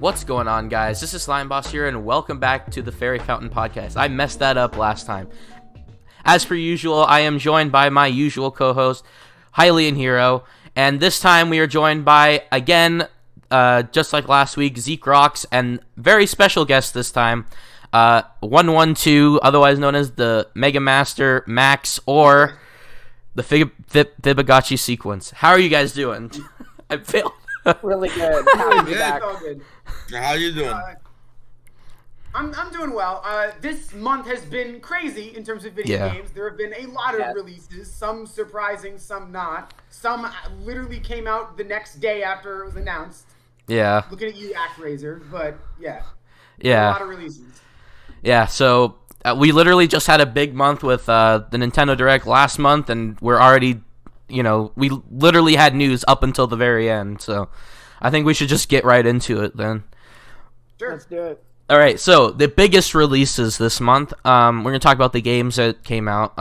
What's going on, guys? This is Slime Boss here, and welcome back to the Fairy Fountain Podcast. I messed that up last time. As per usual, I am joined by my usual co-host, Hylian Hero, and this time we are joined by, again, just like last week, Zeke Rocks, and very special guest this time, 112, otherwise known as the Mega Master Max, or the Fibonacci sequence. How are you guys doing? I failed. Really good. All good. How you doing? I'm doing well. This month has been crazy in terms of video games. There have been a lot of releases, some surprising, some not. Some literally came out the next day after it was announced. Yeah. Looking at you, ActRaiser, but yeah. Yeah. A lot of releases. Yeah, so we literally just had a big month with the Nintendo Direct last month, and we're already, we literally had news up until the very end, so I think we should just get right into it then. Sure. Let's do it. All right, so the biggest releases this month, we're going to talk about the games that came out,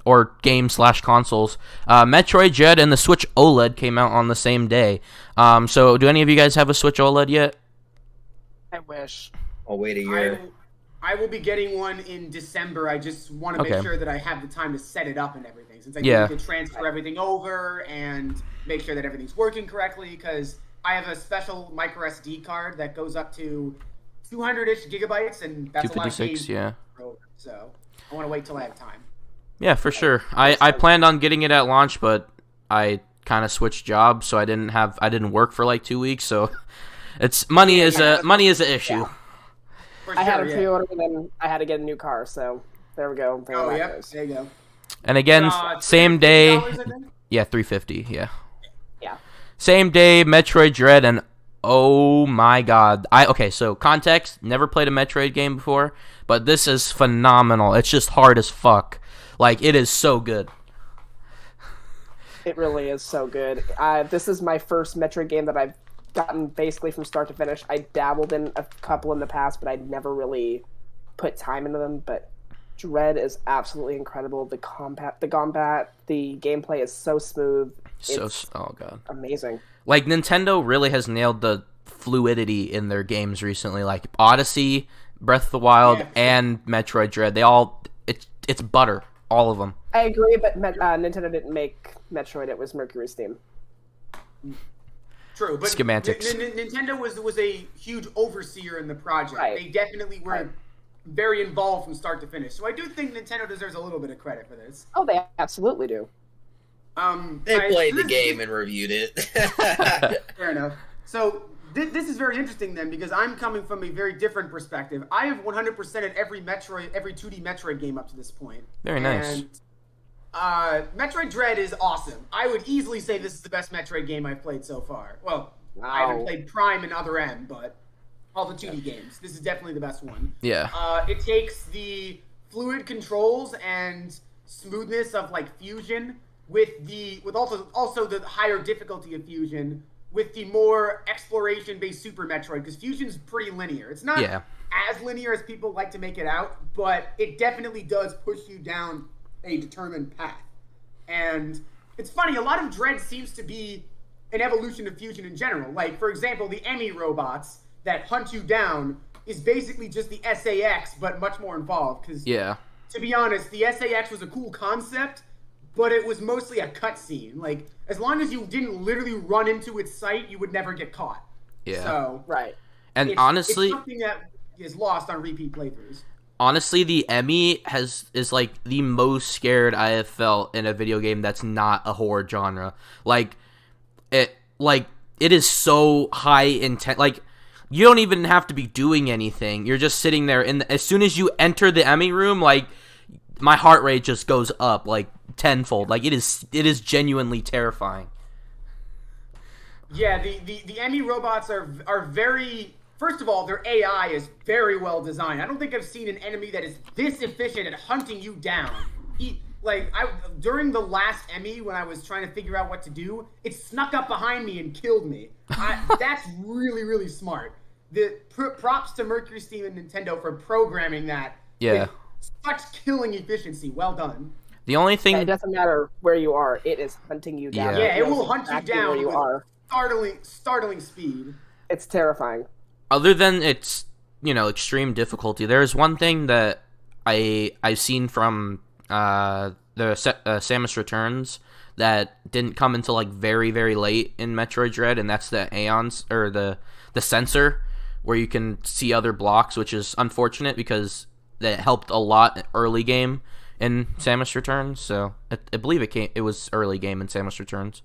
or games/consoles. Metroid Dread and the Switch OLED came out on the same day. So do any of you guys have a Switch OLED yet? I wish. I'll wait a year. I will be getting one in December. I just want to make sure that I have the time to set it up and everything, since I need to transfer everything over and make sure that everything's working correctly, because I have a special micro SD card that goes up to 200-ish gigabytes, and that's a lot of games. So I want to wait till I have time. Yeah, for sure. I planned on getting it at launch, but I kind of switched jobs, so I didn't work for like 2 weeks. So it's money is an issue. Yeah. I had a pre-order, and then I had to get a new car. So there we go. There you go. And again, same day. Yeah, $350. Yeah. Yeah. Same day, Metroid Dread, and oh my god. So context, never played a Metroid game before, but this is phenomenal. It's just hard as fuck. Like, it is so good. It really is so good. This is my first Metroid game that I've gotten basically from start to finish. I dabbled in a couple in the past, but I'd never really put time into them. But Dread is absolutely incredible. The combat, the gameplay is so smooth. Oh god, amazing. Like, Nintendo really has nailed the fluidity in their games recently. Like Odyssey, Breath of the Wild, and Metroid Dread. It's butter, all of them. I agree, but Nintendo didn't make Metroid. It was Mercury's team. True, but Schematics. Nintendo was a huge overseer in the project. Right. They definitely were very involved from start to finish. So I do think Nintendo deserves a little bit of credit for this. Oh, they absolutely do. They played the game and reviewed it. Fair enough. So this is very interesting then, because I'm coming from a very different perspective. I have 100%ed every 2D Metroid game up to this point. Very nice. And Metroid Dread is awesome. I would easily say this is the best Metroid game I've played so far. Well, I haven't played Prime and Other M, but all the 2D games. This is definitely the best one. Yeah. It takes the fluid controls and smoothness of like Fusion with also the higher difficulty of Fusion with the more exploration-based Super Metroid, because Fusion's pretty linear. It's not as linear as people like to make it out, but it definitely does push you down a determined path. And it's funny, a lot of Dread seems to be an evolution of Fusion in general. Like, for example, the Emmy robots that hunt you down is basically just the SAX, but much more involved. Because, to be honest, the SAX was a cool concept, but it was mostly a cutscene. Like, as long as you didn't literally run into its sight, you would never get caught. Yeah. So, and honestly, it's something that is lost on repeat playthroughs. Honestly, the Emmy is like the most scared I have felt in a video game that's not a horror genre. It is so high intent. Like, you don't even have to be doing anything. You're just sitting there, and as soon as you enter the Emmy room, like, my heart rate just goes up like tenfold. Like, it is genuinely terrifying. Yeah, the Emmy robots are very. First of all, their AI is very well designed. I don't think I've seen an enemy that is this efficient at hunting you down. During the last Emmy, when I was trying to figure out what to do, it snuck up behind me and killed me. That's really, really smart. The props to Mercury Steam and Nintendo for programming that. Yeah. With such killing efficiency. Well done. The only thing... It doesn't matter where you are. It is hunting you down. Yeah, it will hunt you down where you are. Startling speed. It's terrifying. other than its, extreme difficulty, there's one thing that I've seen from Samus Returns that didn't come until like very, very late in Metroid Dread, and that's the Aeons, or the sensor where you can see other blocks, which is unfortunate because that helped a lot early game in Samus Returns. So I believe it was early game in Samus Returns.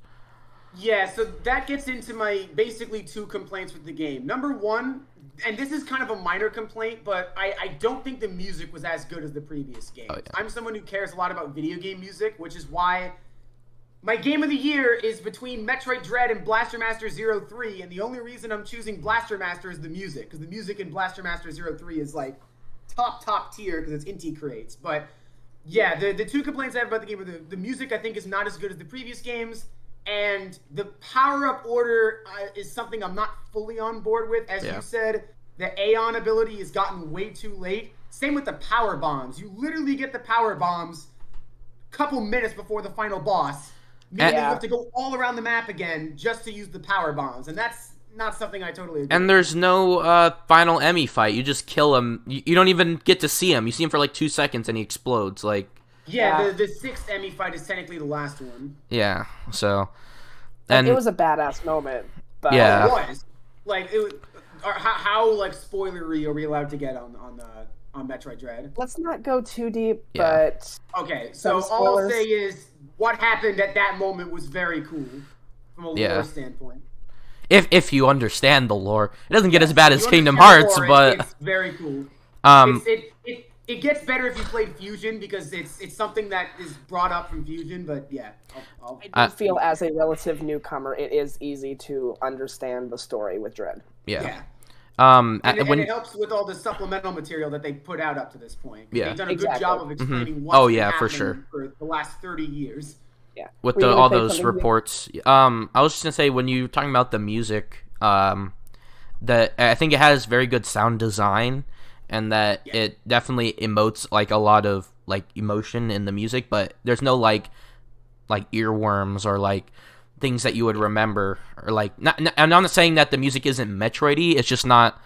Yeah, so that gets into my basically 2 complaints with the game. Number 1, and this is kind of a minor complaint, but I don't think the music was as good as the previous games. Oh, yeah. I'm someone who cares a lot about video game music, which is why my game of the year is between Metroid Dread and Blaster Master 03, and the only reason I'm choosing Blaster Master is the music, because the music in Blaster Master 03 is like top tier because it's Inti creates. But yeah, the 2 complaints I have about the game are the music I think is not as good as the previous games, and the power-up order is something I'm not fully on board with. As you said, the Aeon ability has gotten way too late. Same with the power bombs. You literally get the power bombs a couple minutes before the final boss. Meaning you have to go all around the map again just to use the power bombs, and that's not something I totally agree And there's no final Emmy fight. You just kill him. You don't even get to see him. You see him for like 2 seconds and he explodes. Like, yeah, the 6th Emmy fight is technically the last one. Yeah, so... And it was a badass moment. But yeah. It was. Like, how like, spoilery are we allowed to get on Metroid Dread? Let's not go too deep, but... Okay, so all I'll say is what happened at that moment was very cool from a lore standpoint. If you understand the lore. It doesn't get as bad as Kingdom Hearts, but... It's very cool. It gets better if you played Fusion, because it's something that is brought up from Fusion, but yeah. I do feel as a relative newcomer, it is easy to understand the story with Dread. Yeah. And it helps with all the supplemental material that they put out up to this point. Yeah. They've done a good job of explaining what's been happening for sure. For the last 30 years. Yeah. With all those reports. I was just going to say, when you're talking about the music, I think it has very good sound design, and that it definitely emotes like a lot of like emotion in the music, but there's no like earworms or like things that you would remember, or like I'm not saying that the music isn't Metroidy. It's just not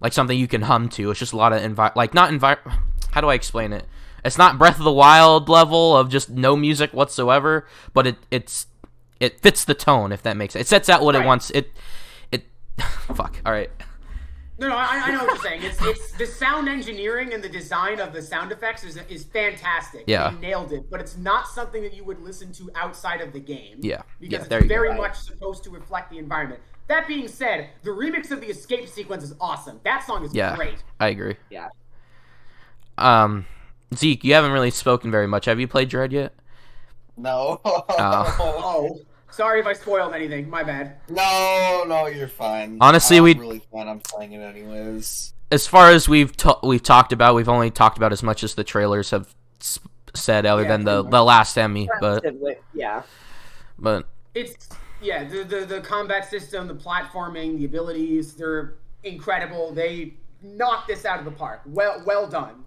like something you can hum to. It's just a lot of how do I explain it? It's not Breath of the Wild level of just no music whatsoever, but it fits the tone, if that makes sense. It sets out what it wants. It fuck. All right. No, I know what you're saying. It's the sound engineering and the design of the sound effects is fantastic. Yeah. They nailed it, but it's not something that you would listen to outside of the game. Yeah. Because it's very much supposed to reflect the environment. That being said, the remix of the escape sequence is awesome. That song is great. I agree. Yeah. Zeke, you haven't really spoken very much. Have you played Dread yet? No. Oh. Sorry if I spoiled anything. My bad. No, you're fine. Honestly, I'm really fine. I'm playing it anyways. As far as we've talked about, we've only talked about as much as the trailers have said, other than the last Emmy. But it's the combat system, the platforming, the abilities, they're incredible. They knocked this out of the park. Well done.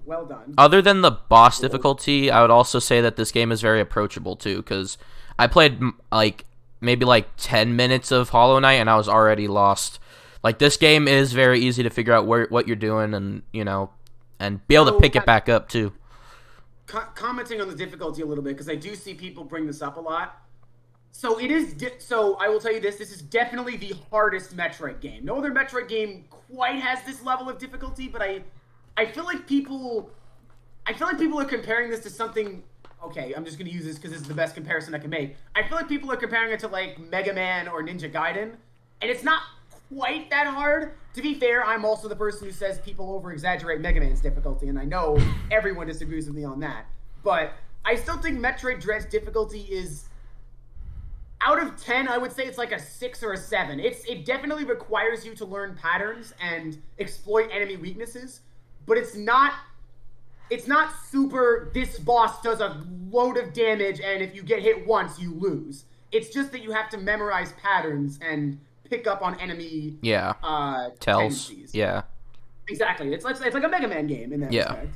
Other than the boss difficulty, I would also say that this game is very approachable too, because I played maybe 10 minutes of Hollow Knight and I was already lost. Like, this game is very easy to figure out what you're doing, and and be able to pick it back up too. Commenting on the difficulty a little bit, because I do see people bring this up a lot. So it is. So I will tell you this: this is definitely the hardest Metroid game. No other Metroid game quite has this level of difficulty, but I feel like people are comparing this to something. Okay, I'm just going to use this because this is the best comparison I can make. I feel like people are comparing it to, like, Mega Man or Ninja Gaiden, and it's not quite that hard. To be fair, I'm also the person who says people over-exaggerate Mega Man's difficulty, and I know everyone disagrees with me on that. But I still think Metroid Dread's difficulty is, out of 10, I would say it's like a 6 or a 7. It definitely requires you to learn patterns and exploit enemy weaknesses, but it's not super, this boss does a load of damage, and if you get hit once, you lose. It's just that you have to memorize patterns and pick up on enemy tells. tendencies. Yeah. Exactly. It's like a Mega Man game in that respect.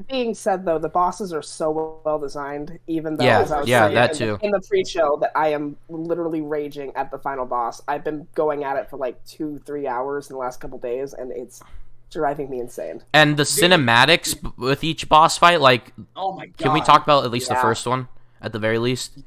Being said though, the bosses are so well designed. Even though, Yeah, as I was yeah, saying that too. in the pre-show, that I am literally raging at the final boss. I've been going at it for like 2-3 hours in the last couple days, and it's driving me insane. And the cinematics with each boss fight, like, Oh my god! can we talk about at least the Yeah. first one at the very least?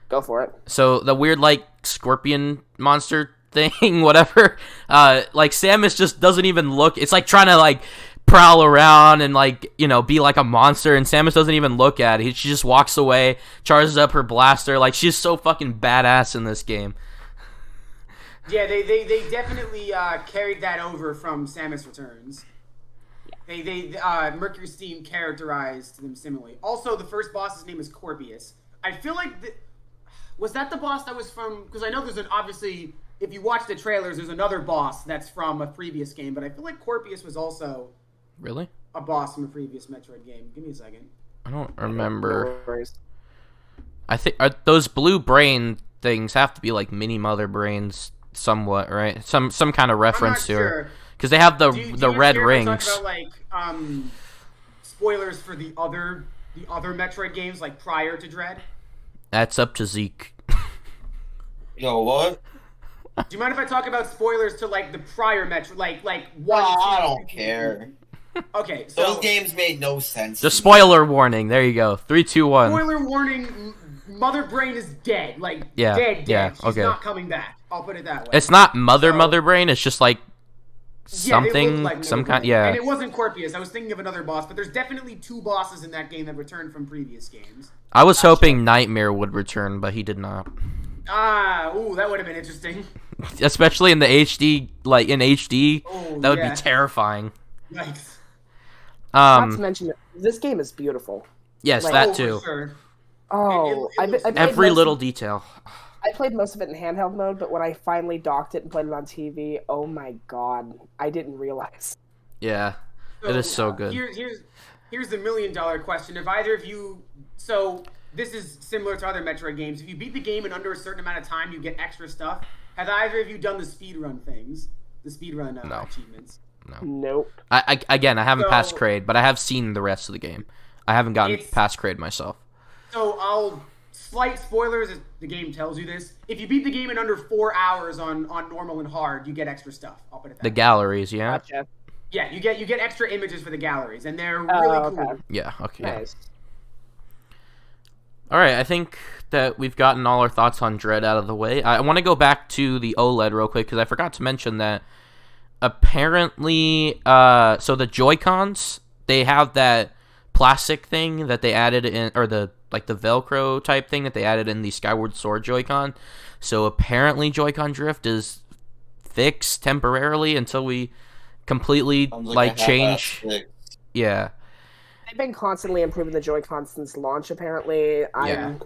Go for it. So the weird like scorpion monster thing, whatever. Like Samus just doesn't even look. It's like trying to like prowl around and like, you know, be like a monster, and Samus doesn't even look at it. She just walks away, charges up her blaster. Like, she's so fucking badass in this game. Yeah, they definitely carried that over from Samus Returns. They Mercury Steam characterized them similarly. Also, the first boss's name is Corpius. I feel like was that the boss that was from? Because I know there's obviously, if you watch the trailers, there's another boss that's from a previous game, but I feel like Corpius was also Really? a boss from a previous Metroid game. Give me a second. I don't remember. No worries. I think those blue brain things have to be like mini mother brains, somewhat, right? Some kind of reference to her, because they have the red care if I rings. talk about like spoilers for the other Metroid games, like prior to Dread? That's up to Zeke. Yo, what? Do you mind if I talk about spoilers to like the prior Metroid, like No, one? I two, don't three, care. Okay, so Those games made no sense. The to me. spoiler warning. There you go. 3, 2, 1. spoiler warning: Mother Brain is dead. Like Yeah, dead. yeah, She's okay. not coming back. I'll put it that way. It's not mother So- brain. It's just like Yeah, they something, look like some Mother kind. Brain. Yeah. And it wasn't Corpius. I was thinking of another boss, but there's definitely 2 bosses in that game that returned from previous games. I was hoping Nightmare would return, but he did not. Ooh, that would have been interesting. Especially in the HD, like in HD, Oh, that would yeah. be terrifying. Nice. Not to mention, this game is beautiful. Yes, like- that Oh, too. for sure. Oh, It looks I played Every most- little detail. I played most of it in handheld mode, but when I finally docked it and played it on TV, oh my god, I didn't realize. Yeah, it is so good. Here's the $1 million question. If either of you, so this is similar to other Metroid games. If you beat the game in under a certain amount of time, you get extra stuff. Have either of you done the speedrun things? The speedrun No. achievements? Nope. I haven't passed So- Kraid, but I have seen the rest of the game. I haven't gotten It's- past Kraid myself. So slight spoilers, as the game tells you this. If you beat the game in under 4 hours on normal and hard, you get extra stuff. I'll put it that The way. galleries, yeah, Gotcha. Yeah, you get extra images for the galleries, and they're Oh, really okay. cool. yeah, okay. Yeah. Nice. All right, I think that we've gotten all our thoughts on Dread out of the way. I want to go back to the OLED real quick because I forgot to mention that apparently, so the Joy-Cons, they have that plastic thing that they added in, or the Velcro type thing that they added in the Skyward Sword Joy-Con. So apparently Joy-Con drift is fixed temporarily until we completely Sounds like I have that change. fixed. Yeah. They've been constantly improving the Joy-Con since launch. Apparently, I'm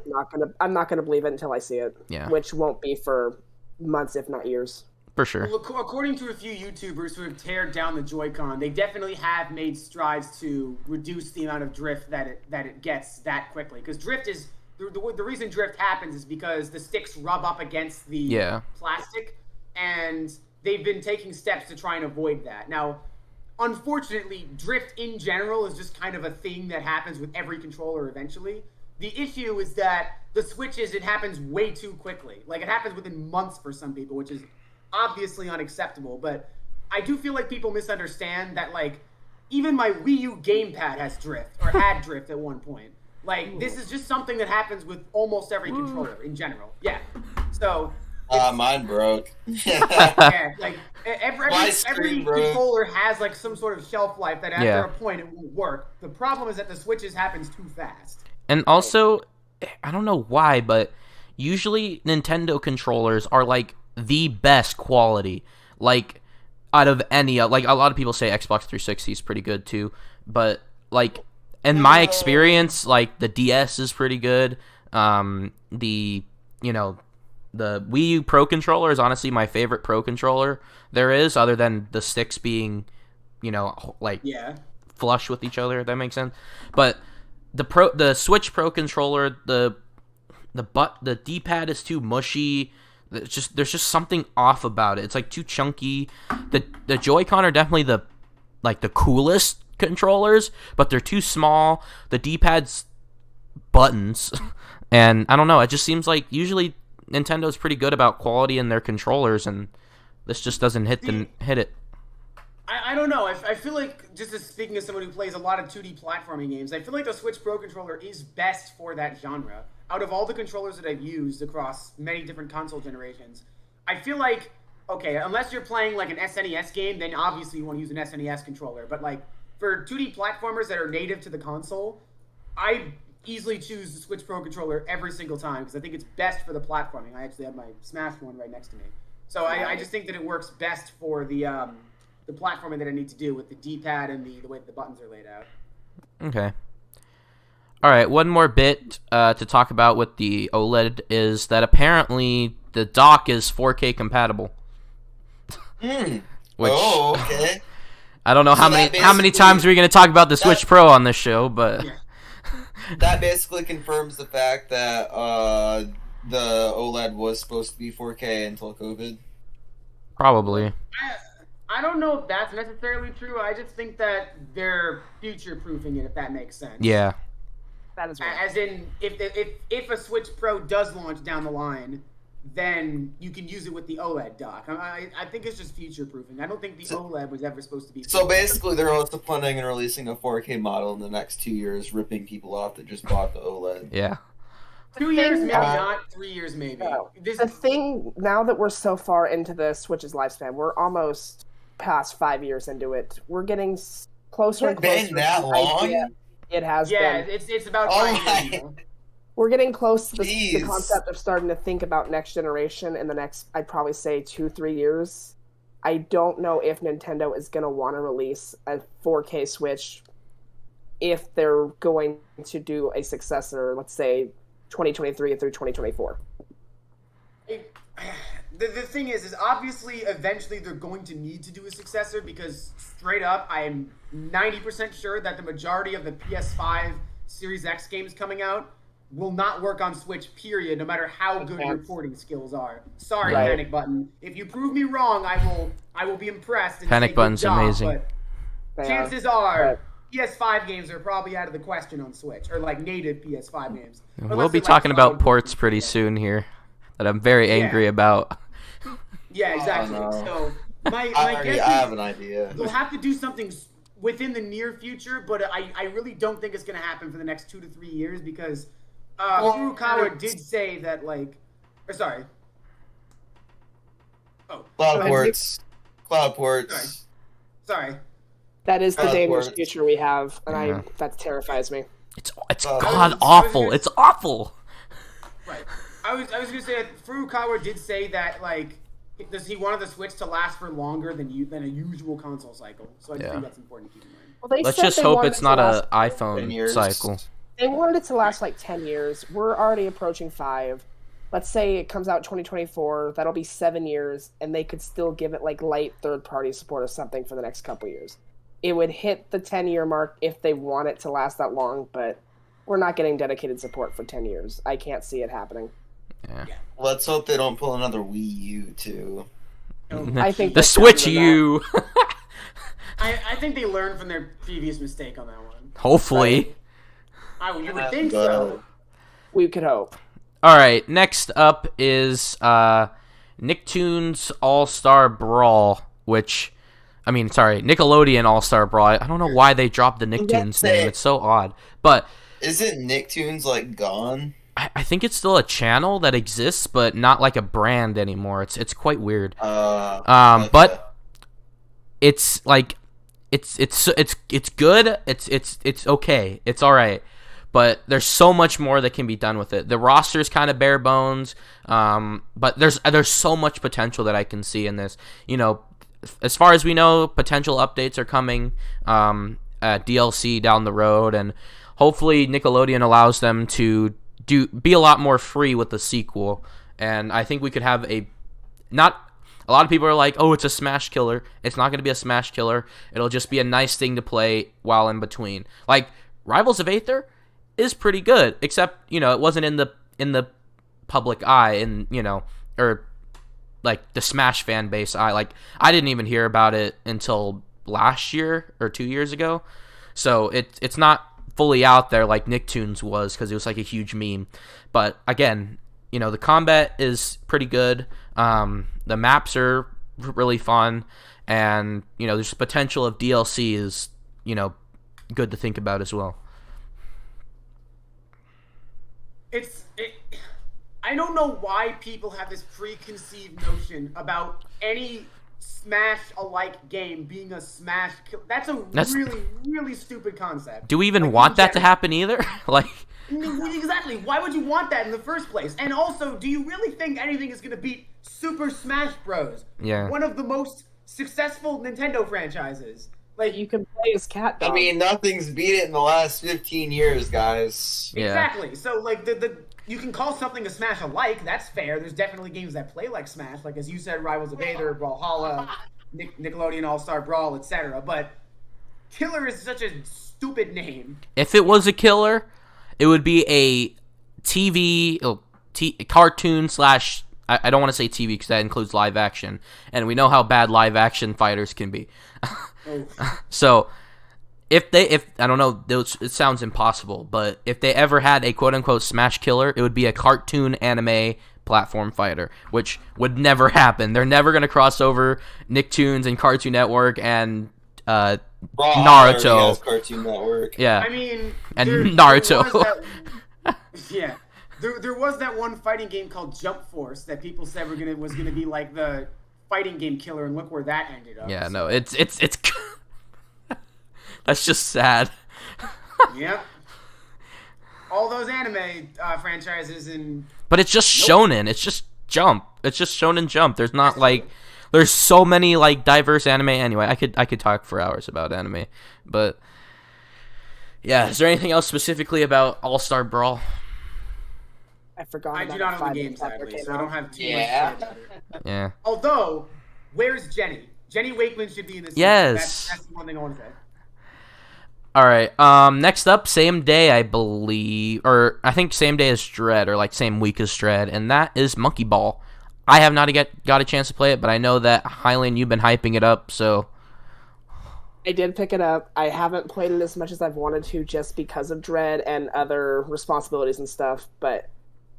not gonna believe it until I see it. Yeah. Which won't be for months, if not years. For sure. Well, according to a few YouTubers who have teared down the Joy-Con, they definitely have made strides to reduce the amount of drift that it gets that quickly. Because drift is the reason drift happens is because the sticks rub up against the plastic, and they've been taking steps to try and avoid that. Now, unfortunately, drift in general is just kind of a thing that happens with every controller eventually. The issue is that the switches, it happens way too quickly. Like, it happens within months for some people, which is obviously unacceptable. But I do feel like people misunderstand that, like, even my Wii U gamepad has drift, or had drift at one point. Like, this is just something that happens with almost every controller in general. Yeah. So... Mine broke. yeah, like every screen broke. controller has like some sort of shelf life that after Yeah. a point it won't work. The problem is that the switches happens too fast. And also, I don't know why, but usually Nintendo controllers are like the best quality. Like out of any, like a lot of people say Xbox 360 is pretty good too, but like in my experience, like the DS is pretty good. The Wii U Pro controller is honestly my favorite Pro controller there is, other than the sticks being, like Yeah. flush with each other. If that makes sense. But the Switch Pro controller, the D-pad is too mushy. There's just something off about it. It's like too chunky. The Joy-Con are definitely the coolest controllers, but they're too small. The D-pad's buttons, and I don't know. It just seems like usually Nintendo's pretty good about quality in their controllers, and this just doesn't hit it. I don't know. I feel like, just as speaking as someone who plays a lot of 2D platforming games, I feel like the Switch Pro controller is best for that genre. Out of all the controllers that I've used across many different console generations, I feel like, okay, unless you're playing like an SNES game, then obviously you want to use an SNES controller. But like for 2D platformers that are native to the console, I easily choose the Switch Pro controller every single time because I think it's best for the platforming. I actually have my Smash one right next to me. So I just think that it works best for the platforming that I need to do with the D-pad and the way that the buttons are laid out. Okay. All right, one more bit to talk about with the OLED is that apparently the dock is 4K compatible. Which, okay. I don't know how many times we're going to talk about the Switch Pro on this show, but that basically confirms the fact that the OLED was supposed to be 4K until COVID. Probably. I don't know if that's necessarily true. I just think that they're future-proofing it, if that makes sense. Yeah. That is right. As in, if a Switch Pro does launch down the line, then you can use it with the OLED dock. I think it's just future-proofing. I don't think the OLED was ever supposed to be... So basically, they're also planning on releasing a 4K model in the next 2 years, ripping people off that just bought the OLED. Yeah. 2 years, maybe not. 3 years, maybe. No. The thing, now that we're so far into the Switch's lifespan, we're almost past 5 years into it. We're getting closer and closer. Been that long? It has been. Yeah, it's about 5 years. We're getting close to the concept of starting to think about next generation in the next, I'd probably say 2-3 years. I don't know if Nintendo is going to want to release a 4K Switch if they're going to do a successor, let's say 2023 through 2024. The thing is obviously eventually they're going to need to do a successor because straight up, I'm 90% sure that the majority of the PS5 Series X games coming out will not work on Switch, period, no matter how good your porting skills are. Sorry, right. Panic Button. If you prove me wrong, I will be impressed. And Panic Button's amazing. But chances are PS5 games are probably out of the question on Switch, or like native PS5 games. We'll be talking about ports pretty soon here that I'm very angry about. Yeah, exactly. So my guess is I have an idea. They'll have to do something within the near future, but I really don't think it's going to happen for the next 2 to 3 years because Furukawa did say that, like... Or, sorry. Oh. Cloud ports. Sorry. That is the dangerous future we have, and that terrifies me. It's god awful. It's awful. Right. I was going to say that Furukawa did say that, like, he wanted the Switch to last for longer than a usual console cycle. So I just think that's important to keep in mind. Well, let's just hope it's not an iPhone cycle. They wanted it to last like 10 years. We're already approaching 5. Let's say it comes out 2024. That'll be 7 years, and they could still give it like light third-party support or something for the next couple years. It would hit the 10-year mark if they want it to last that long, but we're not getting dedicated support for 10 years. I can't see it happening. Yeah. Let's hope they don't pull another Wii U too. I think the Switch U. I think they learned from their previous mistake on that one. Hopefully. You would think so. We could hope. All right, next up is Nicktoons All-Star Brawl, Nickelodeon All-Star Brawl. I don't know why they dropped the Nicktoons name. It's so odd. But isn't Nicktoons like gone? I think it's still a channel that exists, but not like a brand anymore. It's quite weird. But it's like it's good. It's okay. It's all right. But there's so much more that can be done with it. The roster's kind of bare bones, but there's so much potential that I can see in this. You know, as far as we know, potential updates are coming, DLC down the road, and hopefully Nickelodeon allows them to be a lot more free with the sequel. And I think we could have a lot of people are like, oh, it's a smash killer. It's not going to be a smash killer. It'll just be a nice thing to play while in between. Like Rivals of Aether is pretty good, except it wasn't in the public eye, and or like the Smash fan base eye. Like I didn't even hear about it until last year or 2 years ago. So it's not fully out there like Nicktoons was, because it was like a huge meme. But again, the combat is pretty good. The maps are really fun, and there's potential of DLC is good to think about as well. I don't know why people have this preconceived notion about any Smash-alike game being a Smash kill. That's really, really stupid concept. Do we even want that to happen either? Exactly. Why would you want that in the first place? And also, do you really think anything is going to beat Super Smash Bros? Yeah. One of the most successful Nintendo franchises. You can play as Cat Dog. I mean, nothing's beat it in the last 15 years, guys. Yeah. Exactly. So, you can call something a Smash alike. That's fair. There's definitely games that play like Smash, like as you said, Rivals of Aether, Brawlhalla, Nickelodeon All-Star Brawl, etc. But Killer is such a stupid name. If it was a killer, it would be a cartoon slash. I don't want to say TV because that includes live action, and we know how bad live action fighters can be. So, if I don't know, it sounds impossible, but if they ever had a quote unquote Smash killer, it would be a cartoon anime platform fighter, which would never happen. They're never gonna cross over Nicktoons and Cartoon Network and Brawl Naruto. has Cartoon Network. Yeah, I mean, and Naruto. Yeah. There was that one fighting game called Jump Force that people said was gonna be like the fighting game killer, and look where that ended up. Yeah, no, it's that's just sad. Yep. All those anime franchises and. But it's just shonen. It's just Jump. It's just Shonen Jump. There's not there's so many diverse anime. Anyway, I could talk for hours about anime, but yeah. Is there anything else specifically about All-Star Brawl? I forgot. I do not own the game, sadly, so I don't have too much to say about it. Yeah. Although, where's Jenny? Jenny Wakeman should be in this. Yes. That's the one thing I want to say. All right. Next up, same day, I believe, or I think same day as Dread, or same week as Dread, and that is Monkey Ball. I have not got a chance to play it, but I know that Hylian, you've been hyping it up, so. I did pick it up. I haven't played it as much as I've wanted to, just because of Dread and other responsibilities and stuff, but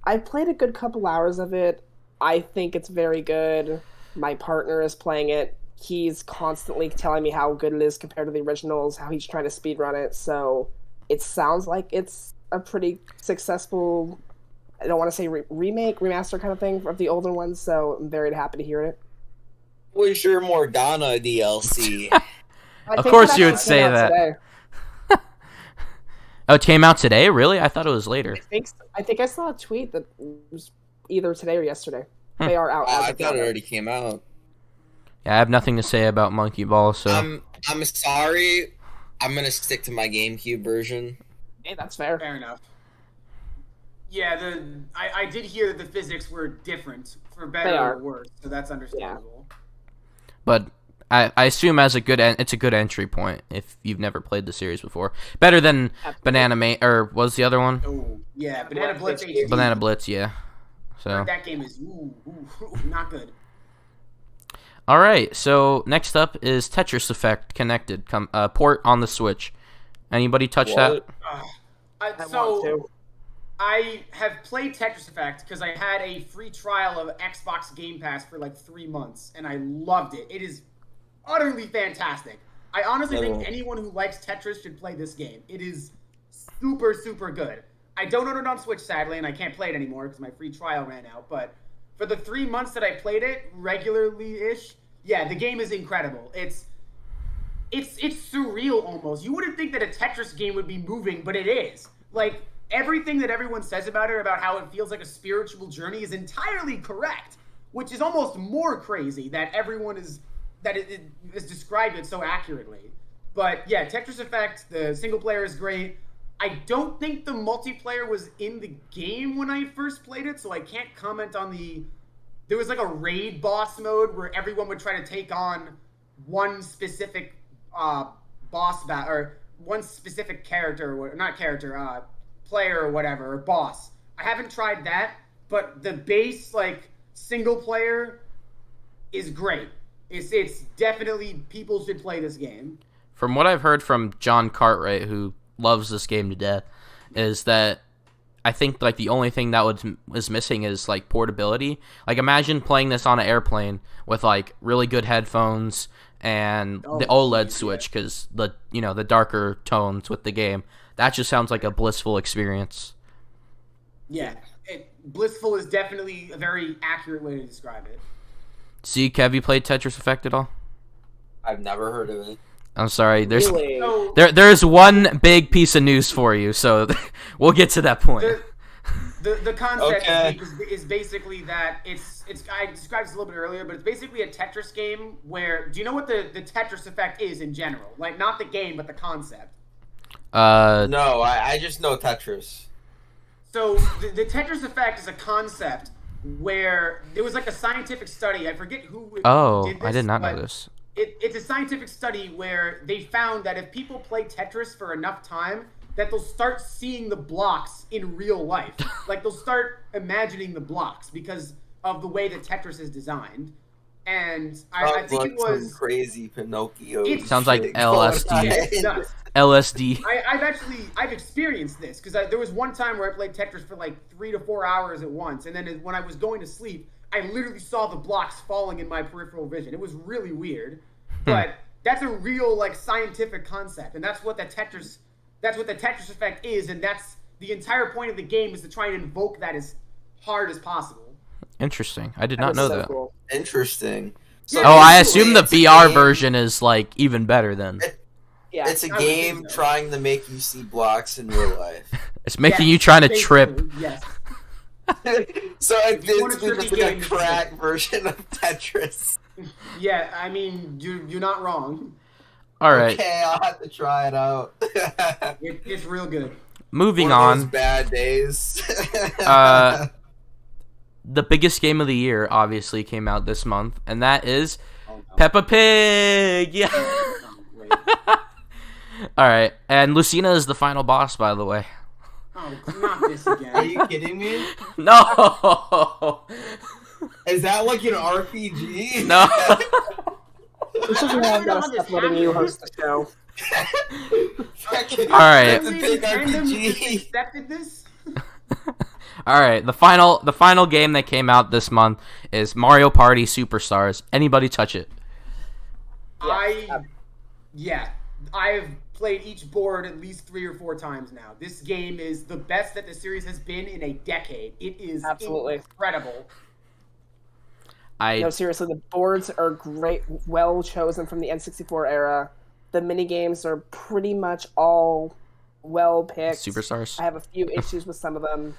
I played a good couple hours of it. I think it's very good. My partner is playing it. He's constantly telling me how good it is compared to the originals, how he's trying to speedrun it, so it sounds like it's a pretty successful, I don't want to say remake, remaster kind of thing of the older ones, so I'm very happy to hear it. Was your Morgana DLC? Of course you would say that. Today. Oh, it came out today? Really? I thought it was later. I think I saw a tweet that was either today or yesterday. They are out. I thought it already came out. Yeah, I have nothing to say about Monkey Ball, so. I'm sorry. I'm gonna stick to my GameCube version. Hey, that's fair. Fair enough. Yeah, I did hear that the physics were different, for better or worse, so that's understandable. Yeah. But I assume it's a good entry point if you've never played the series before. Better than Banana or what was the other one? Oh, yeah, Banana Blitz HD. Banana Blitz, yeah. So that game is not good. All right, so next up is Tetris Effect Connected, port on the Switch. Anybody touch that? I have played Tetris Effect because I had a free trial of Xbox Game Pass for 3 months, and I loved it. It is utterly fantastic. I honestly think anyone who likes Tetris should play this game. It is super, super good. I don't own it on Switch, sadly, and I can't play it anymore because my free trial ran out, but for the 3 months that I played it, regularly-ish, yeah, the game is incredible. It's surreal almost. You wouldn't think that a Tetris game would be moving, but it is. Everything that everyone says about it, about how it feels like a spiritual journey, is entirely correct, which is almost more crazy that everyone is described it so accurately. But yeah, Tetris Effect, the single player is great. I don't think the multiplayer was in the game when I first played it, so I can't comment on the... There was a raid boss mode where everyone would try to take on one specific or one specific character, or not character, player or whatever, or boss. I haven't tried that, but the base, single player is great. It's definitely, people should play this game. From what I've heard from John Cartwright, who loves this game to death, is that I think like the only thing that was missing is like portability. Like imagine playing this on an airplane with like really good headphones and the OLED switch, because the darker tones with the game. That just sounds like a blissful experience. Yeah, blissful is definitely a very accurate way to describe it. See, Kev, you played Tetris Effect at all? I've never heard of it. I'm sorry. Really? There's one big piece of news for you, so we'll get to that point. The concept is basically that it's I described this a little bit earlier, but it's basically a Tetris game where, do you know what the Tetris Effect is in general? Like, not the game, but the concept. No, I just know Tetris. So the Tetris Effect is a concept where there was like a scientific study. I forget who did this, I did not know this. It's a scientific study where they found that if people play Tetris for enough time, that they'll start seeing the blocks in real life. Like, they'll start imagining the blocks because of the way that Tetris is designed. And I think it was some crazy Pinocchio. Sounds like LSD. Yeah, it's nuts. LSD. I've experienced this because there was one time where I played Tetris for like 3 to 4 hours at once, and then when I was going to sleep, I literally saw the blocks falling in my peripheral vision. It was really weird, but that's a real like scientific concept, and that's what the Tetris Effect is, and that's the entire point of the game, is to try and invoke that as hard as possible. Interesting. I did not know that. Cool. Interesting. So I assume the VR version is like even better then. Yeah, it's a game trying to make you see blocks in real life. It's making you trying to trip. Yes. So it's just like a crack version of Tetris. Yeah, I mean, you're not wrong. All right. Okay, I'll have to try it out. It's real good. Moving One of on. those bad days. The biggest game of the year obviously came out this month, and that is Peppa Pig. Yeah. All right, and Lucina is the final boss, by the way. Oh, not this again. Are you kidding me? No. Is that like an RPG? No. This is why I've got to stop letting you host the show. All right. That's a big RPG. Accepted this? All right. The final game that came out this month is Mario Party Superstars. Anybody touch it? I've played each board at least 3 or 4 times now. This game is the best that the series has been in a decade. It is absolutely incredible. No, seriously, the boards are great, well chosen from the N64 era. The mini games are pretty much all well picked. Superstars. I have a few issues with some of them,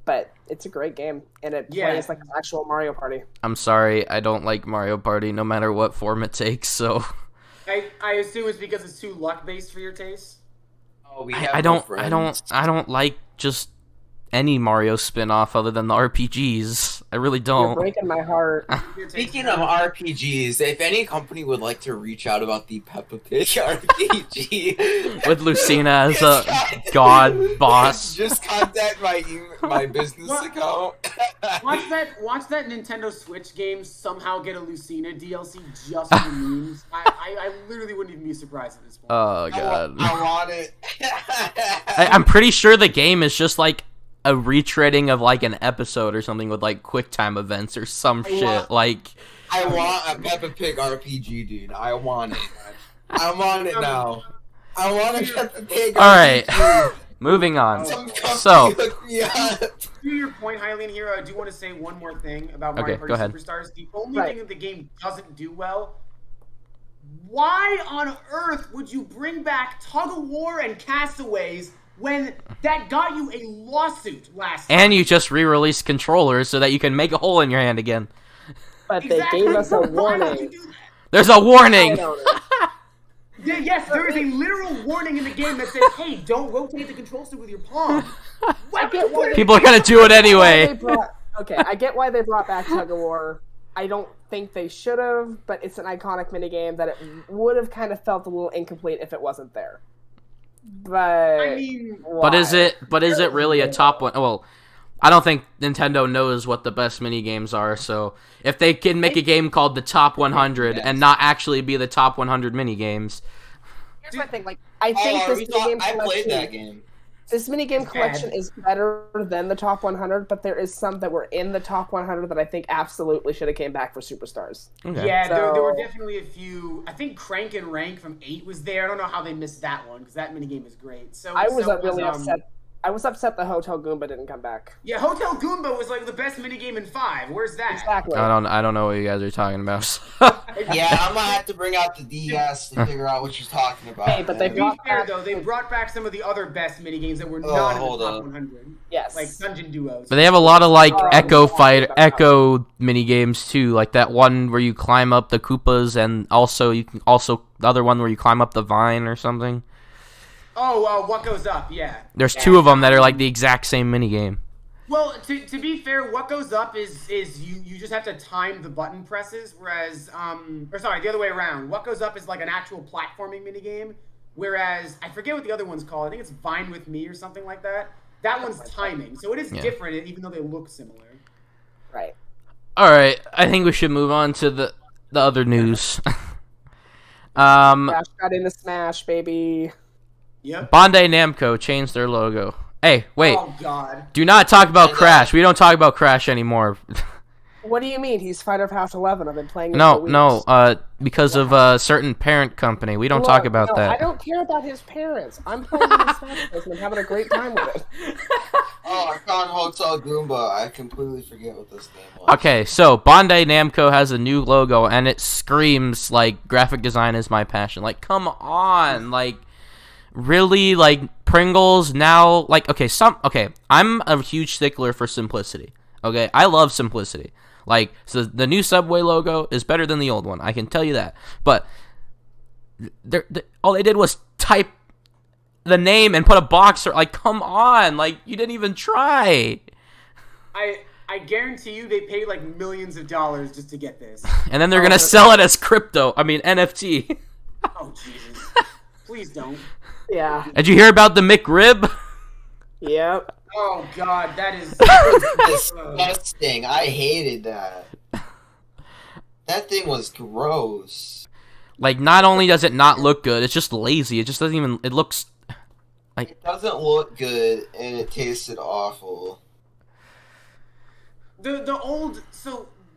but it's a great game, and it plays like an actual Mario Party. I'm sorry, I don't like Mario Party, no matter what form it takes. So I assume it's because it's too luck based for your taste. Oh, I don't like just any Mario spin-off other than the RPGs. I really don't. You're breaking my heart. Speaking of RPGs, if any company would like to reach out about the Peppa Pig RPG with Lucina as a god boss, just contact my business account. Watch that Nintendo Switch game somehow get a Lucina DLC just for memes. I literally wouldn't even be surprised at this point. Oh god, I want it. I'm pretty sure the game is just like a retreading of like an episode or something with like quick time events or some shit. Like, I want a Peppa Pig RPG, dude. I want it. I want it now. I want a Peppa Pig RPG. Alright, moving on. So, to your point, Hylian Hero, I do want to say one more thing about Mario Party Superstars. The only thing that the game doesn't do well, why on earth would you bring back Tug of War and Castaways when that got you a lawsuit last time? And you just re-released controllers so that you can make a hole in your hand again. But they gave us a warning. There's a warning! Yes, there is a literal warning in the game that says, hey, don't rotate the control stick with your palm. People are gonna do it anyway. I get why they brought back Tug of War. I don't think they should have, but it's an iconic minigame that it would have kind of felt a little incomplete if it wasn't there. But I mean, but is it really a top one? Well, I don't think Nintendo knows what the best mini games are. So if they can make a game called the Top 100 and not actually be the top 100 mini games, Here's my thing. Like, I think this minigame I played that collection. game. This minigame collection is better than the top 100, but there is some that were in the top 100 that I think absolutely should have came back for Superstars. Okay. Yeah, there were definitely a few. I think Crank and Rank from 8 was there. I don't know how they missed that one because that minigame is great. So I was really upset. I was upset the Hotel Goomba didn't come back. Yeah, Hotel Goomba was like the best minigame in 5. Where's that? Exactly. I don't know what you guys are talking about. Yeah, I'm gonna have to bring out the DS to figure out what you're talking about. Hey, but To be fair, though, they brought back some of the other best minigames that were not in the top 100. Yes. Like Dungeon Duos. But they have a lot of like Echo mini games too, like that one where you climb up the Koopas, and also the other one where you climb up the vine or something. Oh, What Goes Up, yeah. There's 2 of them that are like the exact same mini game. Well, to be fair, What Goes Up is you just have to time the button presses, whereas or sorry, the other way around. What Goes Up is like an actual platforming minigame, whereas I forget what the other one's called. I think it's Vine with Me or something like that. That one's timing, so it is different, even though they look similar. Right. All right, I think we should move on to the other news. Crash got into Smash, baby. Yep. Bandai Namco changed their logo. Hey, wait. Oh God. Do not talk about Crash. We don't talk about Crash anymore. What do you mean? He's Fighter Pass 11. I've been playing it No, for no. Because of a certain parent company. We don't talk about that. I don't care about his parents. I'm playing this Smash and I'm having a great time with it. Oh, I found Hotel Goomba. I completely forget what this game was. Okay, so Bandai Namco has a new logo, and it screams like graphic design is my passion. Like, come on, like. Really, like, Pringles now, like, okay, I'm a huge stickler for simplicity, okay? I love simplicity. Like, so the new Subway logo is better than the old one, I can tell you that. But, all they did was type the name and put a box, like, come on, like, you didn't even try. I guarantee you they paid, like, millions of dollars just to get this. And then they're gonna sell it as NFT. Oh, Jesus. Please don't. Yeah. Did you hear about the McRib? Yep. Oh God, that is Disgusting. I hated that. That thing was gross. Like, not only does it not look good, it's just lazy. It just doesn't even. It looks like It doesn't look good, and it tasted awful.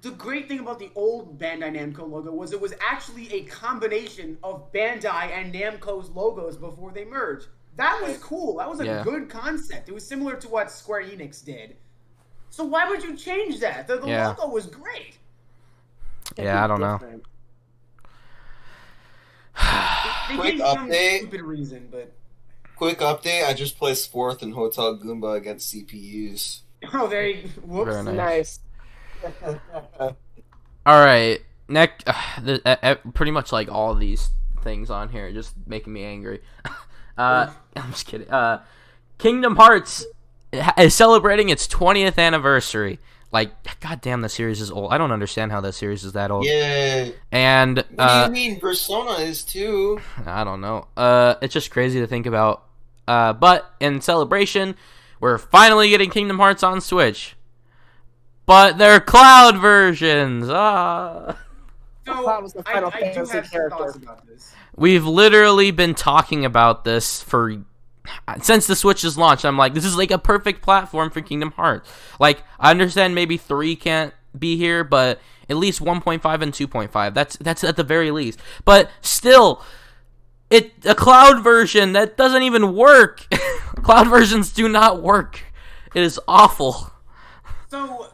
The great thing about the old Bandai Namco logo was it was actually a combination of Bandai and Namco's logos before they merged. That was cool. That was a good concept. It was similar to what Square Enix did. So why would you change that? The logo was great. Yeah, I don't know. They Quick gave some update. stupid reason, but Quick update, I just placed 4th in Hotel Goomba against CPUs. oh, there you whoops. Very Nice. All right, next, pretty much like all of these things on here, just making me angry. I'm just kidding. Kingdom Hearts is celebrating its 20th anniversary. Like, goddamn, the series is old. I don't understand how that series is that old. Yeah. And What do you mean? Persona is too. I don't know. It's just crazy to think about. But in celebration, we're finally getting Kingdom Hearts on Switch. But they're cloud versions. So Cloud was the Final I do Fantasy have some character. thoughts about this. We've literally been talking about this since the Switch is launched. I'm like, this is like a perfect platform for Kingdom Hearts. Like, I understand maybe 3 can't be here, but at least 1.5 and 2.5. That's at the very least. But still, a cloud version that doesn't even work. Cloud versions do not work. It is awful. So,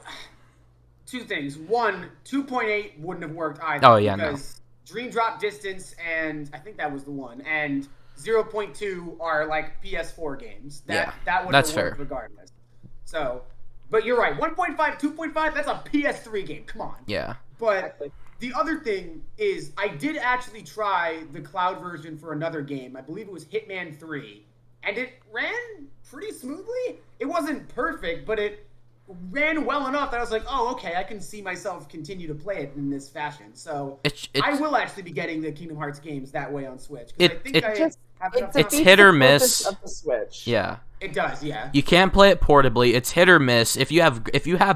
2 things. 1, 2.8 wouldn't have worked either. Oh, yeah, because Dream Drop Distance, and I think that was the one, and 0.2 are like PS4 games. That would have worked regardless. So, but you're right. 1.5, 2.5, that's a PS3 game. Come on. Yeah. But the other thing is, I did actually try the cloud version for another game. I believe it was Hitman 3. And it ran pretty smoothly. It wasn't perfect, but it ran well enough that I was like, oh, okay, I can see myself continue to play it in this fashion. So I will actually be getting the Kingdom Hearts games that way on Switch. have enough It's time. hit or The miss. purpose of the Switch. Yeah. It does, yeah. You can't play it portably. It's hit or miss. If you have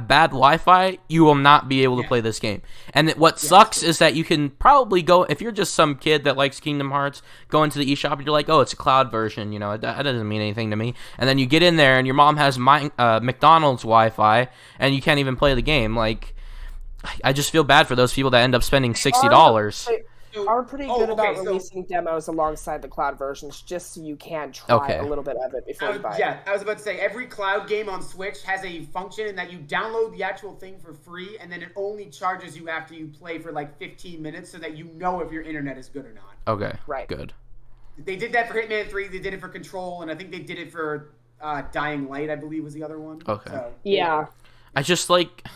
bad Wi-Fi, you will not be able to play this game. And what sucks is that you can probably go, if you're just some kid that likes Kingdom Hearts, go into the eShop and you're like, oh, it's a cloud version, you know, that doesn't mean anything to me. And then you get in there and your mom has McDonald's Wi-Fi and you can't even play the game. Like, I just feel bad for those people that end up spending $60. They are pretty good about releasing demos alongside the cloud versions, just so you can try a little bit of it before you buy it. Yeah, I was about to say, every cloud game on Switch has a function in that you download the actual thing for free, and then it only charges you after you play for like 15 minutes so that you know if your internet is good or not. Okay, right. Good. They did that for Hitman 3, they did it for Control, and I think they did it for Dying Light, I believe was the other one. Okay. So, yeah. I just like...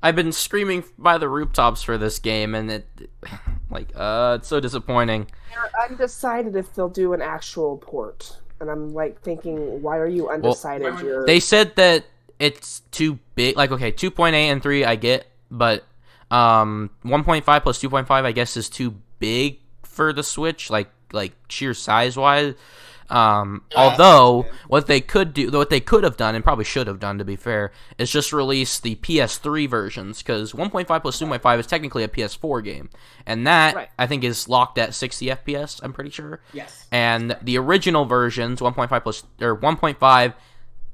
I've been screaming by the rooftops for this game, and it's so disappointing. They're undecided if they'll do an actual port, and I'm like thinking, why are you undecided? They said that it's too big. Like, okay, 2.8 and 3 I get, but 1.5 plus 2.5 I guess is too big for the Switch, like sheer size wise. Although what they could have done, and probably should have done, to be fair, is just release the PS3 versions, because 1.5 plus 2.5 is technically a PS4 game, and that I think is locked at 60 FPS. I'm pretty sure. Yes. And the original versions, 1.5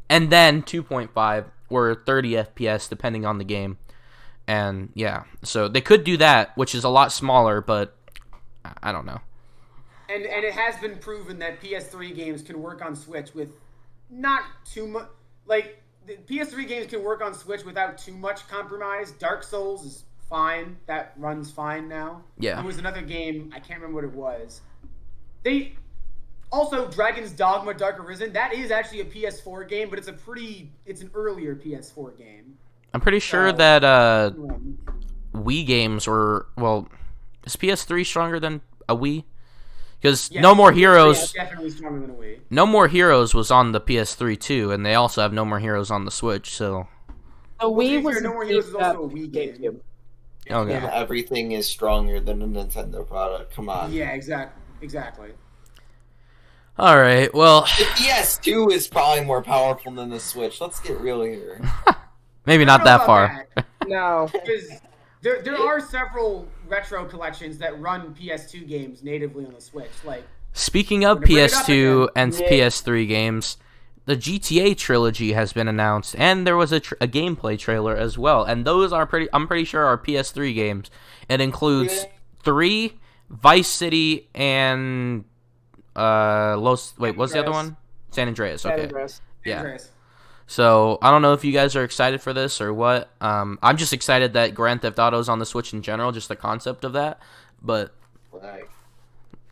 and then 2.5 were 30 FPS depending on the game, and yeah, so they could do that, which is a lot smaller, but I don't know. And it has been proven that PS3 games can work on Switch with not too much... Like, the PS3 games can work on Switch without too much compromise. Dark Souls is fine. That runs fine now. Yeah. There was another game, I can't remember what it was. Also, Dragon's Dogma Dark Arisen, that is actually a PS4 game, but it's an earlier PS4 game. I'm pretty sure that Wii games were... Well, is PS3 stronger than a Wii? Because No More Heroes, definitely stronger than a Wii. No More Heroes was on the PS3 too, and they also have No More Heroes on the Switch. So the Wii was No More Heroes is also a Wii game. Okay. Yeah, everything is stronger than a Nintendo product. Come on. Yeah, exactly. All right, well, The PS2 is probably more powerful than the Switch. Let's get real here. maybe not that far. No, because there are several retro collections that run PS2 games natively on the Switch. Like, speaking of PS2 and PS3 games, the GTA Trilogy has been announced, and there was a gameplay trailer as well. And those are I'm pretty sure are PS3 games. It includes 3, Vice City, and what's the other one? San Andreas. Okay. San Andreas. Yeah. So, I don't know if you guys are excited for this or what. I'm just excited that Grand Theft Auto is on the Switch in general, just the concept of that. But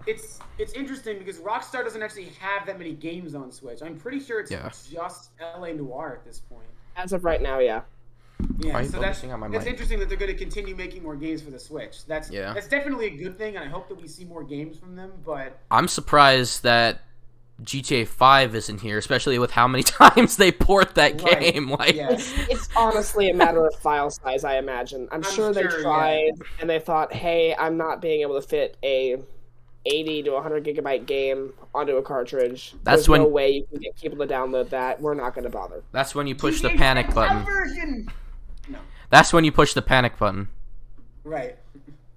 it's interesting because Rockstar doesn't actually have that many games on Switch. I'm pretty sure it's just LA Noire at this point. As of right now, yeah. Yeah, so that's interesting that they're going to continue making more games for the Switch. That's definitely a good thing, and I hope that we see more games from them. But I'm surprised that GTA 5 isn't here, especially with how many times they port that game. Like, it's honestly a matter of file size, I imagine. I'm sure they tried, and they thought, hey, I'm not being able to fit a 80 to 100 gigabyte game onto a cartridge. There's no way you can get people to download that. We're not going to bother. That's when you push the panic button. No. That's when you push the panic button. Right.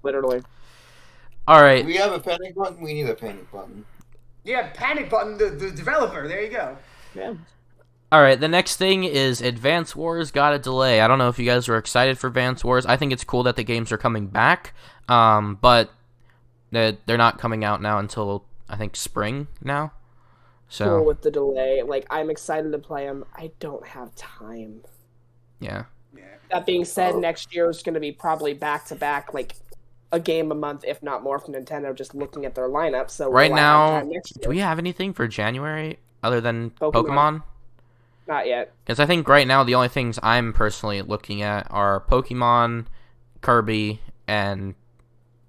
Literally. All right. We have a panic button. We need a panic button. Yeah, panic button. The developer. There you go. Yeah. All right. The next thing is Advance Wars got a delay. I don't know if you guys are excited for Advance Wars. I think it's cool that the games are coming back. But they're not coming out now until I think spring now. So cool with the delay. Like, I'm excited to play them. I don't have time. Yeah. That being said, next year is going to be probably back-to-back, like, a game a month, if not more, from Nintendo, just looking at their lineup. So right now, do we have anything for January other than Pokemon? Not yet. Because I think right now the only things I'm personally looking at are Pokemon, Kirby, and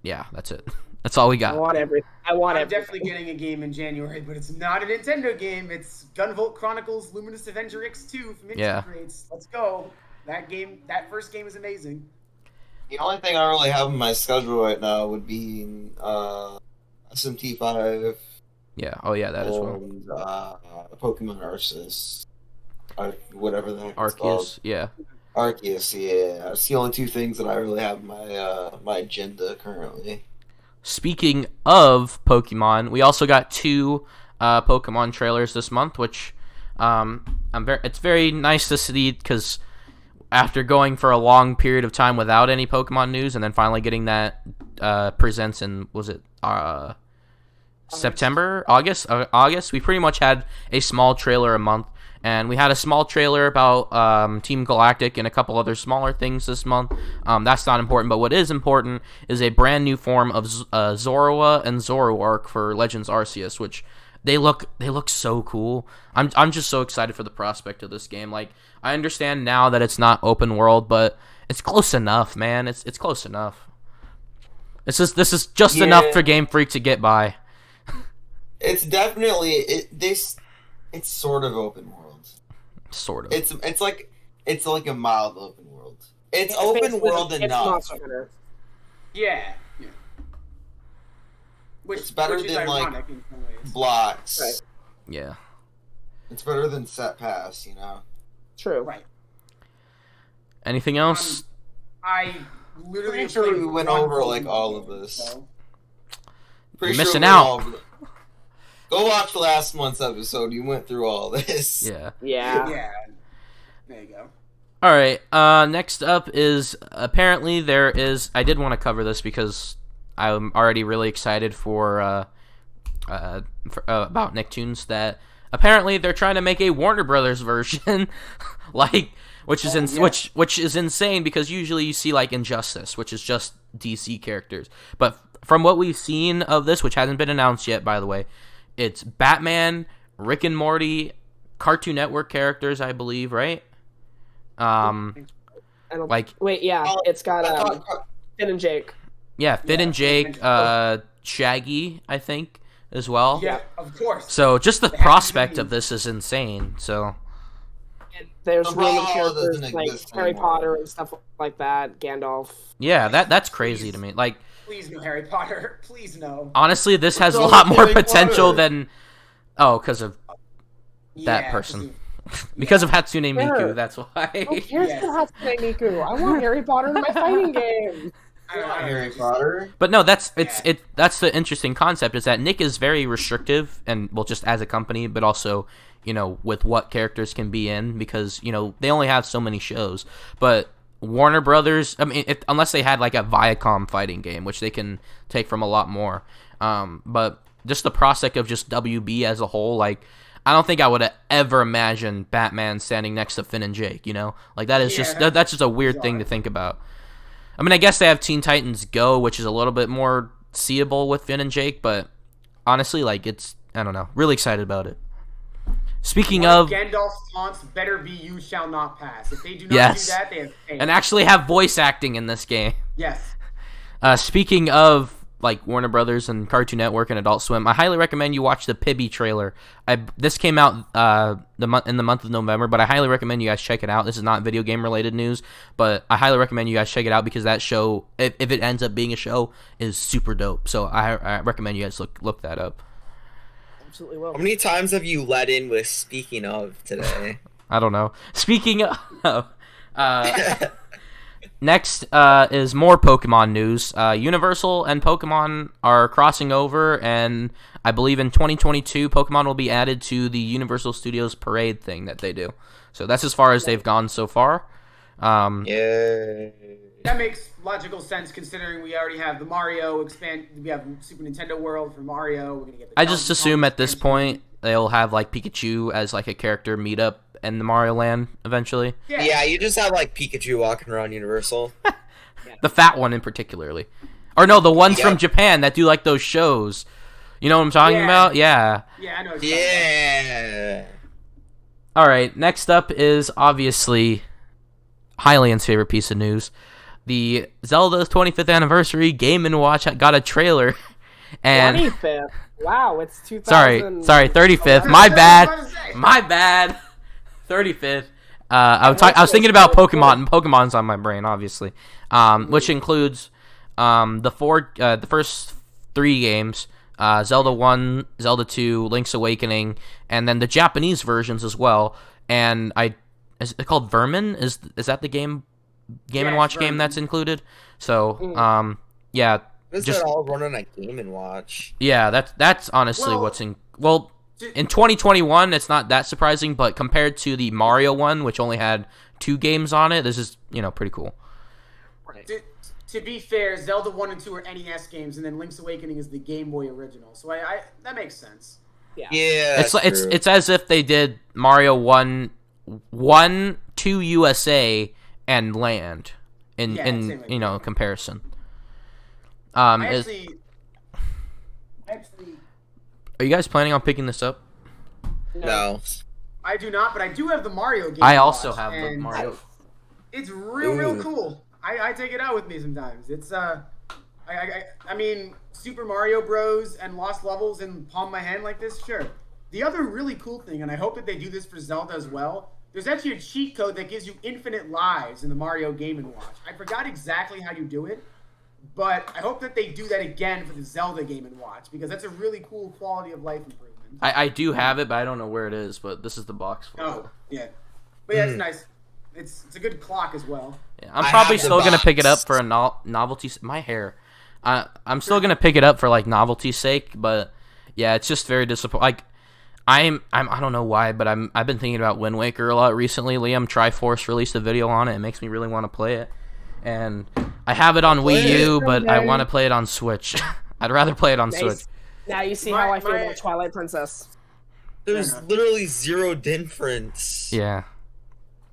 yeah, that's it. That's all we got. I want everything. I'm definitely getting a game in January, but it's not a Nintendo game. It's Gunvolt Chronicles Luminous Avenger X2 from Instant Creates. Let's go. That first game is amazing. The only thing I really have on my schedule right now would be SMT5. Yeah. Oh yeah, that as well. And Pokemon Arceus, whatever the heck it's called. Arceus. Yeah. Arceus, yeah. It's the only two things that I really have on my agenda currently. Speaking of Pokemon, we also got 2 Pokemon trailers this month, which it's very nice to see because after going for a long period of time without any Pokemon news and then finally getting that presents in, was it September? August? We pretty much had a small trailer a month. And we had a small trailer about Team Galactic and a couple other smaller things this month. That's not important, but what is important is a brand new form of Zorua and Zoroark for Legends Arceus, which they look so cool. I'm just so excited for the prospect of this game. Like, I understand now that it's not open world, but it's close enough, man. It's close enough. This is just enough for Game Freak to get by. It's definitely it's sort of open world. Sort of. It's like a mild open world. It's open world enough. Yeah. It's better which is than ironic in some ways. blocks. Right. Yeah. It's better than set pass, you know. True. Right. Anything else? I literally Pretty sure we went over like all of this. So. Pretty You're missing we out. all- Go watch last month's episode. You went through all this. Yeah. Yeah. Yeah. There you go. All right. Next up is apparently there is. I did want to cover this because I'm already really excited for about Nicktoons. That apparently they're trying to make a Warner Brothers version, like which is insane because usually you see like Injustice, which is just DC characters, but from what we've seen of this, which hasn't been announced yet, by the way, it's Batman, Rick and Morty, Cartoon Network characters, I believe, right? It's got Finn and Jake. Yeah, Finn and Jake, Shaggy, I think, as well. Yeah, of course. So just the prospect of this is insane. So And there's The random Brawl characters doesn't like exist Harry anymore. Potter and stuff like that. Gandalf. yeah, that's crazy to me. Like, Please no Harry Potter. Please no. honestly, this has a wrong lot with more Harry potential Potter? than because of that Yeah, person. Because of Hatsune Miku, Sure. that's why. Who cares Yes. about Hatsune Miku? I want Harry Potter in my fighting game. I don't know. Harry Potter. But no, that's the interesting concept is that Nick is very restrictive, and well, just as a company, but also with what characters can be in because they only have so many shows. But Warner Brothers, I mean, unless they had like a Viacom fighting game, which they can take from a lot more. But just the prospect of just WB as a whole, like I don't think I would have ever imagined Batman standing next to Finn and Jake. Like that is that's just a weird thing to think about. I mean, I guess they have Teen Titans Go, which is a little bit more seeable with Finn and Jake, but honestly, like I don't know, really excited about it. Speaking of, Gandalf's taunts better be "You shall not pass." If they do not Yes. do that, they have failed. and actually have voice acting in this game. Yes. Speaking of like Warner Brothers and Cartoon Network and Adult Swim, I highly recommend you watch the Pibby trailer. This came out in the month of November, but I highly recommend you guys check it out. This is not video game related news, but I highly recommend you guys check it out because that show, if it ends up being a show, is super dope. So I recommend you guys look that up. Absolutely will. How many times have you let in with "speaking of" today? I don't know. Speaking of, next is more Pokemon news. Universal and Pokemon are crossing over, and I believe in 2022, Pokemon will be added to the Universal Studios parade thing that they do. So that's as far as they've gone so far. Yay. That makes logical sense considering we already have the Mario expand. We have Super Nintendo World for Mario. We're gonna get the I just Donkey assume Kong at this expansion. point they'll have like Pikachu as like a character meetup in the Mario Land eventually. Yeah, you just have like Pikachu walking around Universal. The fat one in particularly. Or no, the ones Yep. from Japan that do like those shows. You know what I'm talking Yeah. about? Yeah. Yeah, I know. What you're talking about. Yeah. All right, next up is obviously Hylian's favorite piece of news. The Zelda's 25th anniversary Game & Watch got a trailer. And 25th. Wow, it's 2000. sorry, 35th. My bad. 35th. I was thinking about Pokemon, and Pokemon's on my brain, obviously. Which includes the first 3 games, Zelda 1, Zelda 2, Link's Awakening, and then the Japanese versions as well. And is it called Vermin? Is that the Game and Watch game that's included? So, yeah. Is that all run on a Game and Watch? Yeah, that's honestly what's in. Well, in 2021, it's not that surprising, but compared to the Mario one, which only had 2 games on it, this is pretty cool. Right. To be fair, Zelda 1 and 2 are NES games, and then Link's Awakening is the Game Boy original. So I that makes sense. Yeah. It's as if they did Mario 1, 2 USA and Land in comparison. Actually, are you guys planning on picking this up? No. I do not, but I do have the Mario game. I also have the Mario. It's real cool. I take it out with me sometimes. It's I mean, Super Mario Bros. And Lost Levels in palm of my hand like this, sure. The other really cool thing, and I hope that they do this for Zelda as well, there's actually a cheat code that gives you infinite lives in the Mario Game & Watch. I forgot exactly how you do it, but I hope that they do that again for the Zelda Game & Watch, because that's a really cool quality of life improvement. I do have it, but I don't know where it is, but this is the box for it. Oh, yeah. But yeah, it's nice. It's a good clock as well. Yeah, I'm probably still going to pick it up for a novelty. My hair. I'm still going to pick it up for, like, novelty's sake, but, yeah, it's just very disappointing. Like, I don't know why, but I've been thinking about Wind Waker a lot recently. Liam Triforce released a video on it. It makes me really want to play it. And I have it on Wii U, but I want to play it on Switch. I'd rather play it on Switch. Now you see how I feel about Twilight Princess. There's literally zero difference. Yeah.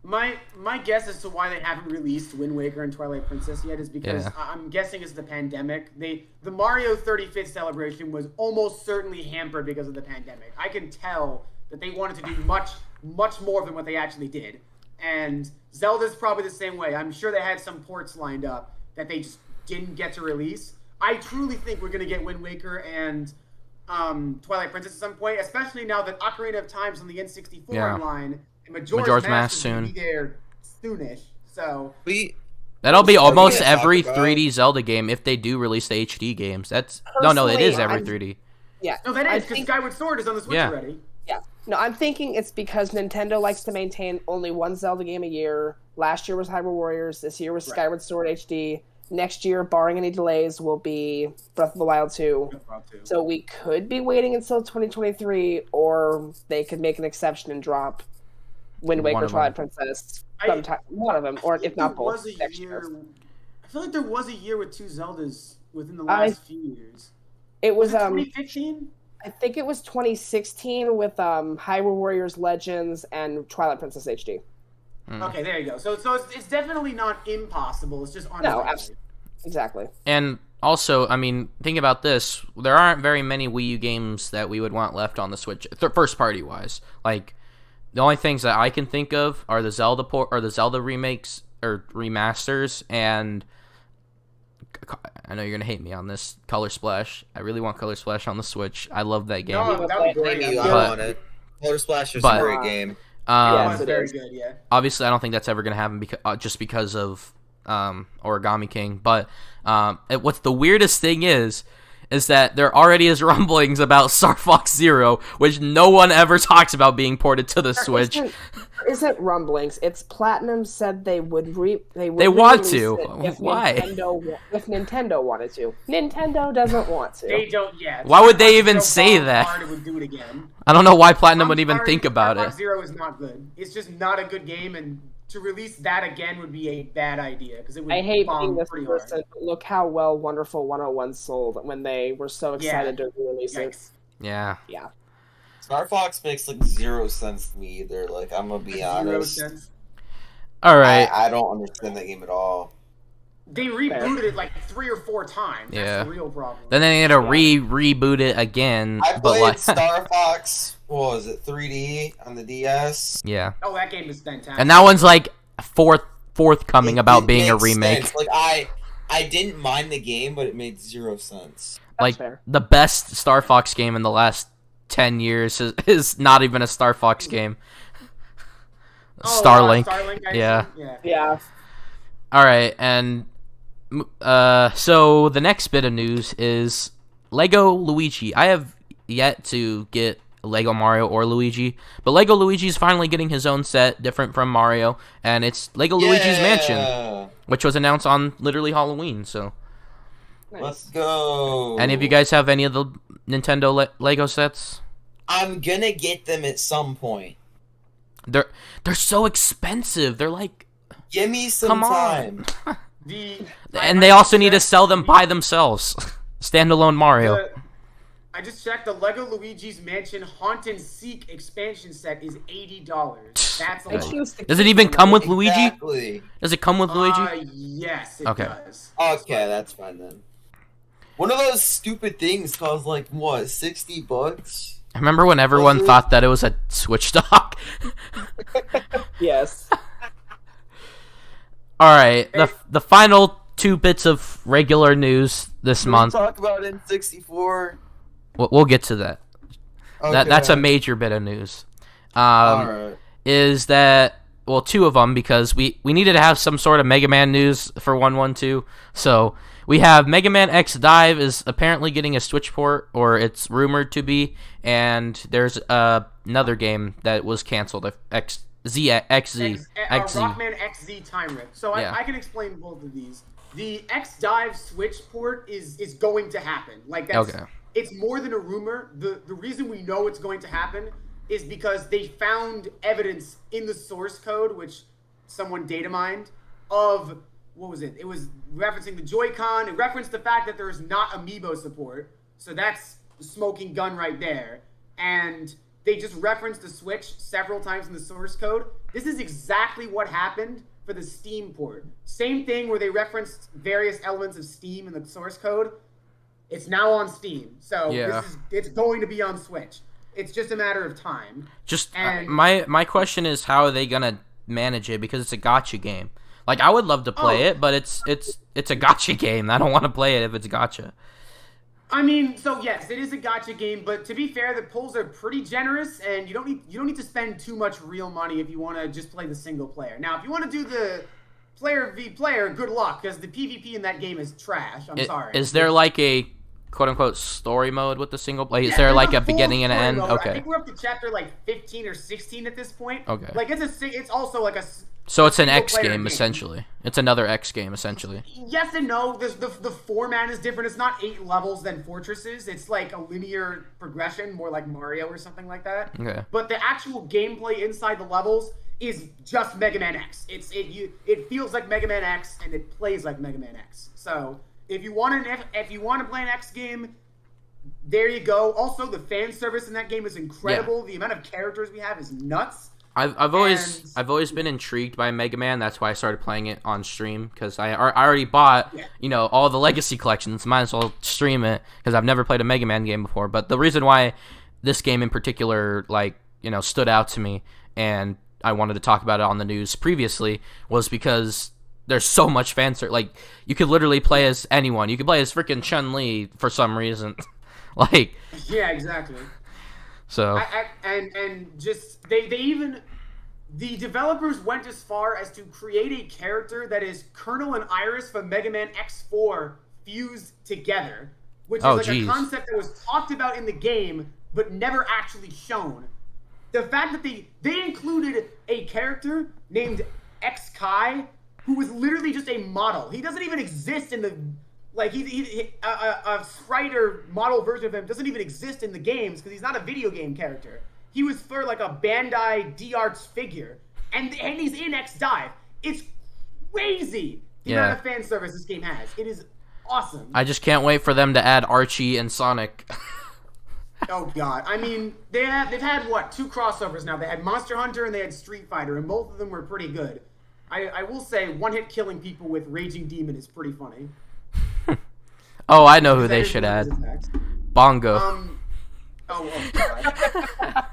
My guess as to why they haven't released Wind Waker and Twilight Princess yet is because I'm guessing it's the pandemic. The Mario 35th celebration was almost certainly hampered because of the pandemic. I can tell that they wanted to do much more than what they actually did. And Zelda's probably the same way. I'm sure they had some ports lined up that they just didn't get to release. I truly think we're going to get Wind Waker and Twilight Princess at some point, especially now that Ocarina of Time's on the N64 Online. Majora's Mask soon. Be there soonish, so that'll be almost every 3D Zelda game if they do release the HD games. That's no, it is every 3D. Yeah, no, that is because Skyward Sword is on the Switch already. Yeah, no, I'm thinking it's because Nintendo likes to maintain only one Zelda game a year. Last year was Hyrule Warriors. This year was Skyward Sword HD. Next year, barring any delays, will be Breath of the Wild 2. So we could be waiting until 2023, or they could make an exception and drop Wind Waker, Twilight Princess, one of them, or if not both. I feel like there was a year with 2 Zeldas within the last few years. It was 2015? I think it was 2016 with Hyrule Warriors Legends and Twilight Princess HD. Okay, there you go. So it's definitely not impossible. It's just no, absolutely, exactly. And also, I mean, think about this: there aren't very many Wii U games that we would want left on the Switch, first party wise. Like, the only things that I can think of are the Zelda Zelda remakes or remasters, and I know you're gonna hate me on this, Color Splash. I really want Color Splash on the Switch. I love that game. No, that would be great. I want it. Color Splash is a great game. It's very good, yeah. Obviously, I don't think that's ever gonna happen just because of Origami King. But what's the weirdest thing is that there already is rumblings about Star Fox Zero, which no one ever talks about being ported to the Switch. Isn't rumblings? It's Platinum said they would they want to. Why? If Nintendo wanted to. Nintendo doesn't want to. They don't yet. Why would they even say that? Would do it again. I don't know why Platinum would even think about Star it. Fox Zero is not good. It's just not a good game, and to release that again would be a bad idea because it would. I hate being this person, but look how well Wonderful 101 sold when they were so excited to release it. Yeah. Yeah. Star Fox makes like 0 sense to me either. Like, I'm gonna be honest. 0 sense. All right. I don't understand that game at all. They rebooted it like 3 or 4 times. That's the real problem. Then they had to reboot it again. I played Star Fox. What was it? 3D on the DS. Yeah. Oh, that game is fantastic. And that one's like forthcoming about being a remake. Sense. Like I didn't mind the game, but it made 0 sense. Like the best Star Fox game in the last 10 years is not even a Star Fox game. Starlink. Yeah. All right, and so the next bit of news is Lego Luigi. I have yet to get Lego Mario or Luigi, but Lego Luigi's finally getting his own set, different from Mario, and it's Lego Luigi's Mansion, which was announced on literally Halloween. So, Nice. Let's go. any of you guys have any of the Nintendo Lego sets? I'm gonna get them at some point. They're so expensive. They're like, Give me some come time. on. And they also need to sell them by themselves. Standalone Mario. I just checked. The Lego Luigi's Mansion Haunt and Seek expansion set is $80. That's a I lot. choose to Does it keep even them. come with Luigi? Exactly. Does it come with Luigi? Yes, it Okay. does. Okay, that's fine then. One of those stupid things costs like what, $60? I remember when everyone thought that it was a Switch dock. Yes. All right, the final 2 bits of regular news this Can we month. talk about N64? We'll get to that. Okay. That's a major bit of news. Alright. Is that, well, 2 of them, because we needed to have some sort of Mega Man news for 112. So we have Mega Man X Dive is apparently getting a Switch port, or it's rumored to be, and there's another game that was canceled, XZ. Rockman XZ Time Rip. So Yeah. I can explain both of these. The X Dive Switch port is going to happen. Like that's Okay. It's more than a rumor. The reason we know it's going to happen is because they found evidence in the source code, which someone data mined, of what was it? It was referencing the Joy-Con. It referenced the fact that there's not amiibo support. So that's the smoking gun right there. And they just referenced the Switch several times in the source code. This is exactly what happened for the Steam port. Same thing where they referenced various elements of Steam in the source code. It's now on Steam. So Yeah. it's going to be on Switch. It's just a matter of time. Just And- my question is, how are they gonna manage it? Because it's a gacha game. Like, I would love to play it, but it's a gacha game. I don't want to play it if it's gacha. I mean, so yes, it is a gacha game, but to be fair, the pulls are pretty generous, and you don't need to spend too much real money if you want to just play the single player. Now, if you want to do the player v player, good luck, because the PvP in that game is trash. I'm sorry. Is there like a quote unquote story mode with the single play? Is Yeah, there there's like a full beginning and an story end? mode. I Okay. think we're up to chapter like 15 or 16 at this point. Okay. Like it's also like a. So it's an single X player game essentially. It's another X game essentially. Yes and no. The format is different. It's not 8 levels then fortresses. It's like a linear progression, more like Mario or something like that. Okay. But the actual gameplay inside the levels is just Mega Man X. It feels like Mega Man X and it plays like Mega Man X. So if you want to play an X game, there you go. Also, the fan service in that game is incredible. The amount of characters we have is nuts. I've always been intrigued by Mega Man. That's why I started playing it on stream, because I already bought all the Legacy collections. Might as well stream it because I've never played a Mega Man game before. But the reason why this game in particular stood out to me and I wanted to talk about it on the news previously was because there's so much fan service. Like, you could literally play as anyone. You could play as freaking Chun-Li for some reason. Yeah, exactly. So and just they even the developers went as far as to create a character that is Colonel and Iris from Mega Man X4 fused together, which is a concept that was talked about in the game but never actually shown. The fact that they included a character named X Kai who was literally just a model. He doesn't even exist in the a sprite or model version of him doesn't even exist in the games because he's not a video game character. He was for like a Bandai D-Arts figure, and he's in X Dive. It's crazy the amount of fan service this game has. It is awesome. I just can't wait for them to add Archie and Sonic. Oh god, I mean they've had what, 2 crossovers now. They had Monster Hunter and they had Street Fighter, and both of them were pretty good. I will say one-hit killing people with Raging Demon is pretty funny. Oh, I know who they should add. Bongo. God.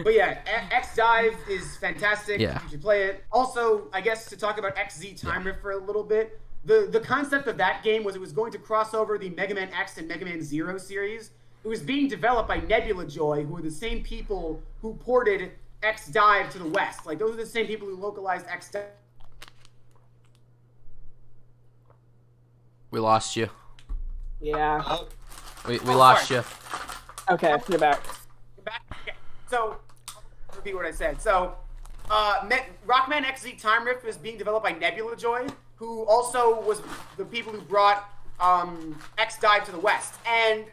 But yeah, X Dive is fantastic. Yeah. You should play it. Also, I guess to talk about XZ Time Rift for a little bit, the concept of that game was it was going to cross over the Mega Man X and Mega Man Zero series. It was being developed by Nebula Joy, who are the same people who ported X Dive to the West. Like, those are the same people who localized X Dive. We lost you. Yeah. Oh, We lost you. Okay, you're back. Okay. So, I'll repeat what I said. So, Rockman XZ Time Rift was being developed by Nickelodeon, who also was the people who brought X-Dive to the West. And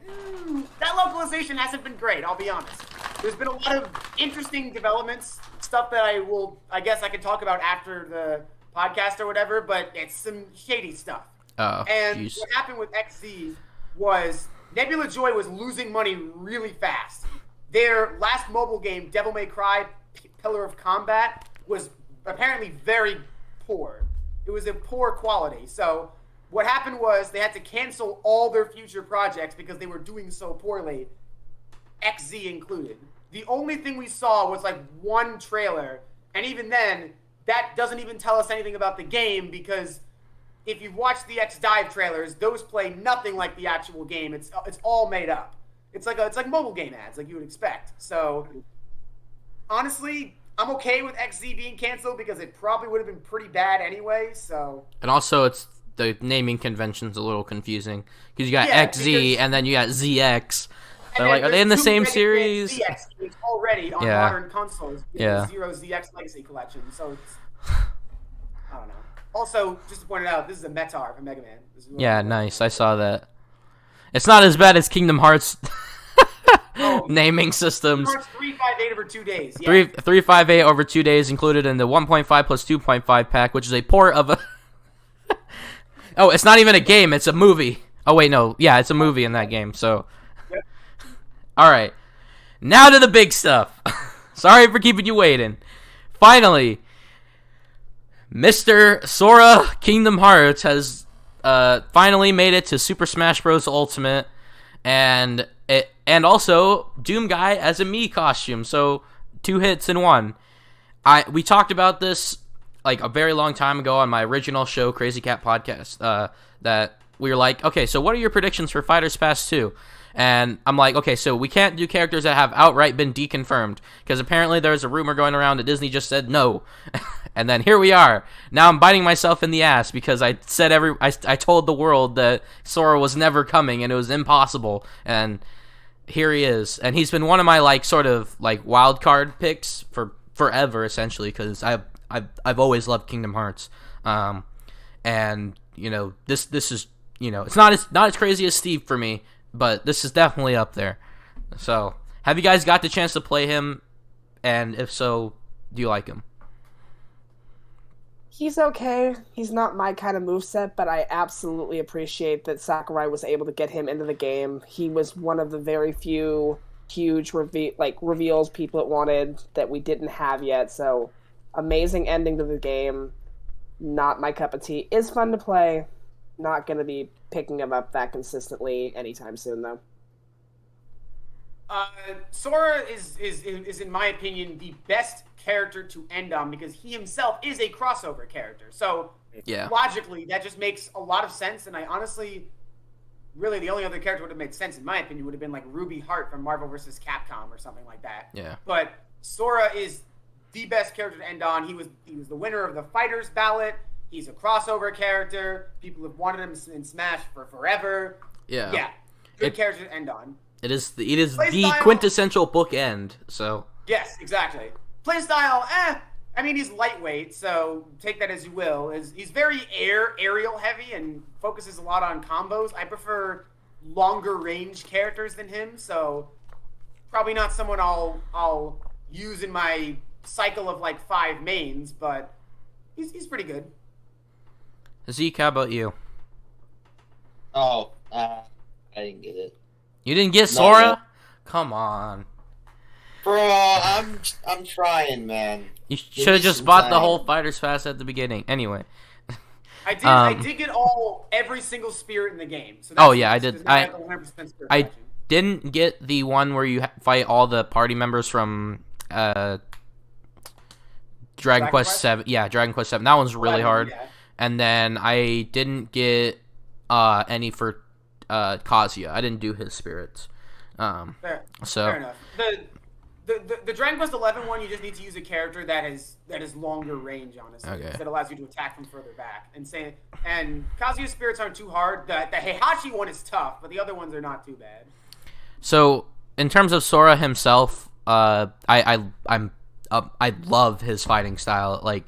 that localization hasn't been great, I'll be honest. There's been a lot of interesting developments, stuff that I guess I can talk about after the podcast or whatever, but it's some shady stuff. Oh, and geez. what happened with XZ was Nebula Joy was losing money really fast. Their last mobile game, Devil May Cry Pillar of Combat, was apparently very poor. It was in poor quality. So what happened was they had to cancel all their future projects because they were doing so poorly, XZ included. The only thing we saw was like one trailer, and even then, that doesn't even tell us anything about the game because if you've watched the X-Dive trailers, those play nothing like the actual game. It's all made up. It's like mobile game ads, like you would expect. So, honestly, I'm okay with XZ being canceled because it probably would have been pretty bad anyway. So, and also the naming convention's a little confusing because you got XZ and then you got ZX. They're like, are they in the same series? ZX is already on modern consoles. The Zero ZX Legacy Collection. So, I don't know. Also, just to point it out, this is a Metar from Mega Man. Yeah, nice. I saw that. It's not as bad as Kingdom Hearts naming systems. 358 over 2 days. Yeah. 358 over 2 days included in the 1.5 plus 2.5 pack, which is a port of a... Oh, it's not even a game. It's a movie. Oh, wait, no. Yeah, it's a movie in that game, so... Yep. All right. Now to the big stuff. Sorry for keeping you waiting. Finally, Mr. Sora Kingdom Hearts has finally made it to Super Smash Bros. Ultimate, and also Doom Guy as a Mii costume. So 2 hits in one. We talked about this like a very long time ago on my original show, Crazy Cat Podcast. That we were like, okay, so what are your predictions for Fighters Pass 2? And I'm like, okay, so we can't do characters that have outright been deconfirmed because apparently there's a rumor going around that Disney just said no. And then here we are. Now I'm biting myself in the ass because I said I told the world that Sora was never coming and it was impossible. And here he is. And he's been one of my like sort of like wild card picks for forever essentially because I've always loved Kingdom Hearts. And you know this is it's not as crazy as Steve for me, but this is definitely up there. So have you guys got the chance to play him? And if so, do you like him? He's okay. He's not my kind of moveset, but I absolutely appreciate that Sakurai was able to get him into the game. He was one of the very few huge reveals people wanted that we didn't have yet. So, amazing ending to the game. Not my cup of tea. Is fun to play. Not going to be picking him up that consistently anytime soon, though. Sora is in my opinion the best character to end on because he himself is a crossover character. So logically that just makes a lot of sense, and I honestly really the only other character would have made sense in my opinion would have been like Ruby Hart from Marvel vs. Capcom or something like that. Yeah. But Sora is the best character to end on. He was the winner of the Fighters ballot. He's a crossover character. People have wanted him in Smash for forever. Yeah. Yeah. Good character to end on. It is the quintessential bookend. So yes, exactly. Playstyle, I mean, he's lightweight, so take that as you will. He's very aerial heavy and focuses a lot on combos. I prefer longer range characters than him, so probably not someone I'll use in my cycle of like 5 mains, but he's pretty good. Zeke, how about you? Oh, I didn't get it. You didn't get Sora? Come on. Bro, I'm trying, man. You should have just bought the whole Fighters Pass at the beginning. Anyway. I did get every single spirit in the game. So I did. I didn't get the one where you fight all the party members from Dragon Quest 7. Yeah, Dragon Quest 7. That one's really hard. Yeah. And then I didn't get any for Kazuya. I didn't do his spirits. Fair So enough. The Dragon Quest 11 one, you just need to use a character that is longer range, honestly. Okay. That allows you to attack from further back. And Kazuya's spirits aren't too hard. The Heihachi one is tough, but the other ones are not too bad. So in terms of Sora himself, I love his fighting style. Like,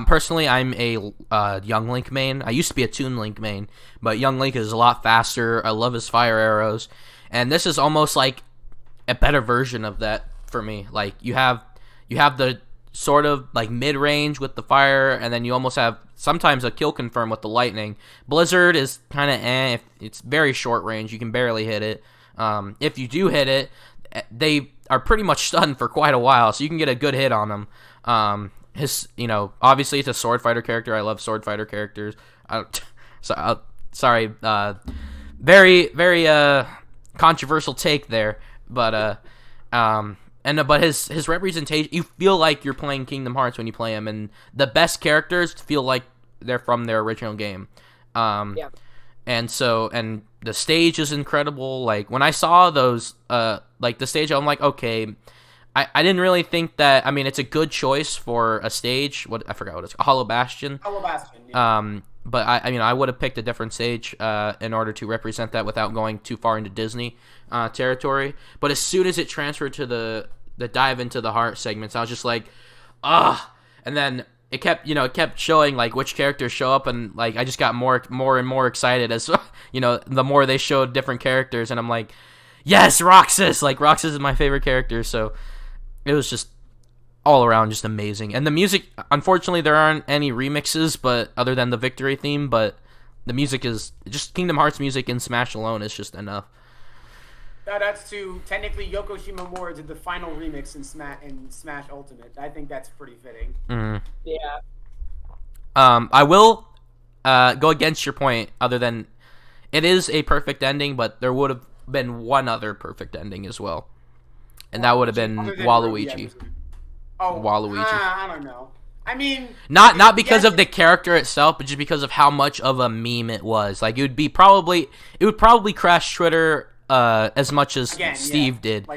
personally, I'm a Young Link main. I used to be a Toon Link main, but Young Link is a lot faster. I love his fire arrows, and this is almost like a better version of that for me. Like, you have the sort of like mid range with the fire, and then you almost have sometimes a kill confirm with the lightning. Blizzard is kind of it's very short range. You can barely hit it. If you do hit it, they are pretty much stunned for quite a while, so you can get a good hit on them. Obviously it's a sword fighter character. I love sword fighter characters. Sorry, very, very controversial take there, but his representation, you feel like you're playing Kingdom Hearts when you play him, and the best characters feel like they're from their original game. Yeah. And the stage is incredible. Like, when I saw those, like the stage, I'm like, okay, I didn't really think that. I mean, it's a good choice for a stage. I forgot what it's called. Hollow Bastion. Hollow Bastion. Yeah. But I would have picked a different stage in order to represent that without going too far into Disney territory. But as soon as it transferred to the dive into the heart segments, I was just like, and then it kept showing like which characters show up, and like I just got more and more excited as the more they showed different characters, and I'm like, yes, Roxas! Like, Roxas is my favorite character, so it was just all around just amazing. And the music, unfortunately, there aren't any remixes, but other than the victory theme, but the music is just Kingdom Hearts music in Smash alone is just enough. That's to technically Yoko Shimomura did the final remix in Smash Ultimate. I think that's pretty fitting. Mm-hmm. Yeah. I will go against your point, other than it is a perfect ending, but there would have been one other perfect ending as well, and that would have been Waluigi. Waluigi. I don't know. I mean, not because of the character itself, but just because of how much of a meme it was. Like, it would probably crash Twitter as much as Steve did.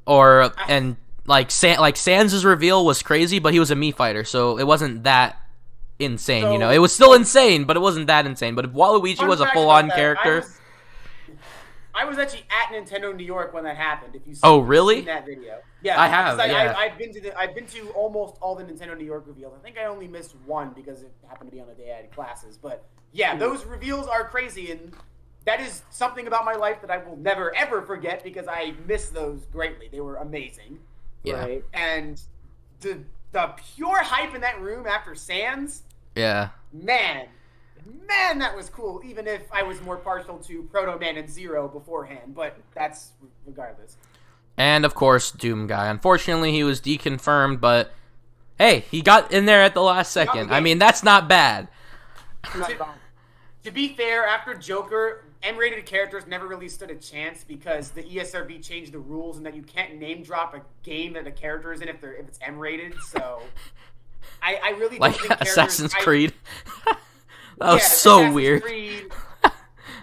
Like Sans' reveal was crazy, but he was a Mii fighter, so it wasn't that insane. It was still insane, but it wasn't that insane. But if Waluigi was a full-on character, I was actually at Nintendo New York when that happened. If you really? Seen that video, yeah, I have. Yeah. I've been to almost all the Nintendo New York reveals. I think I only missed one because it happened to be on a day I had classes. But yeah, those reveals are crazy, and that is something about my life that I will never ever forget because I miss those greatly. They were amazing. Yeah. Right? And the pure hype in that room after Sans. Yeah. Man, that was cool. Even if I was more partial to Proto Man and Zero beforehand, but that's regardless. And of course, Doom Guy. Unfortunately, he was deconfirmed, but hey, he got in there at the last second. I mean, that's not bad. To be fair, after Joker, M-rated characters never really stood a chance because the ESRB changed the rules and that you can't name drop a game that a character is in if it's M-rated. So I really don't think Assassin's Creed. That was so Assassin's weird. Creed,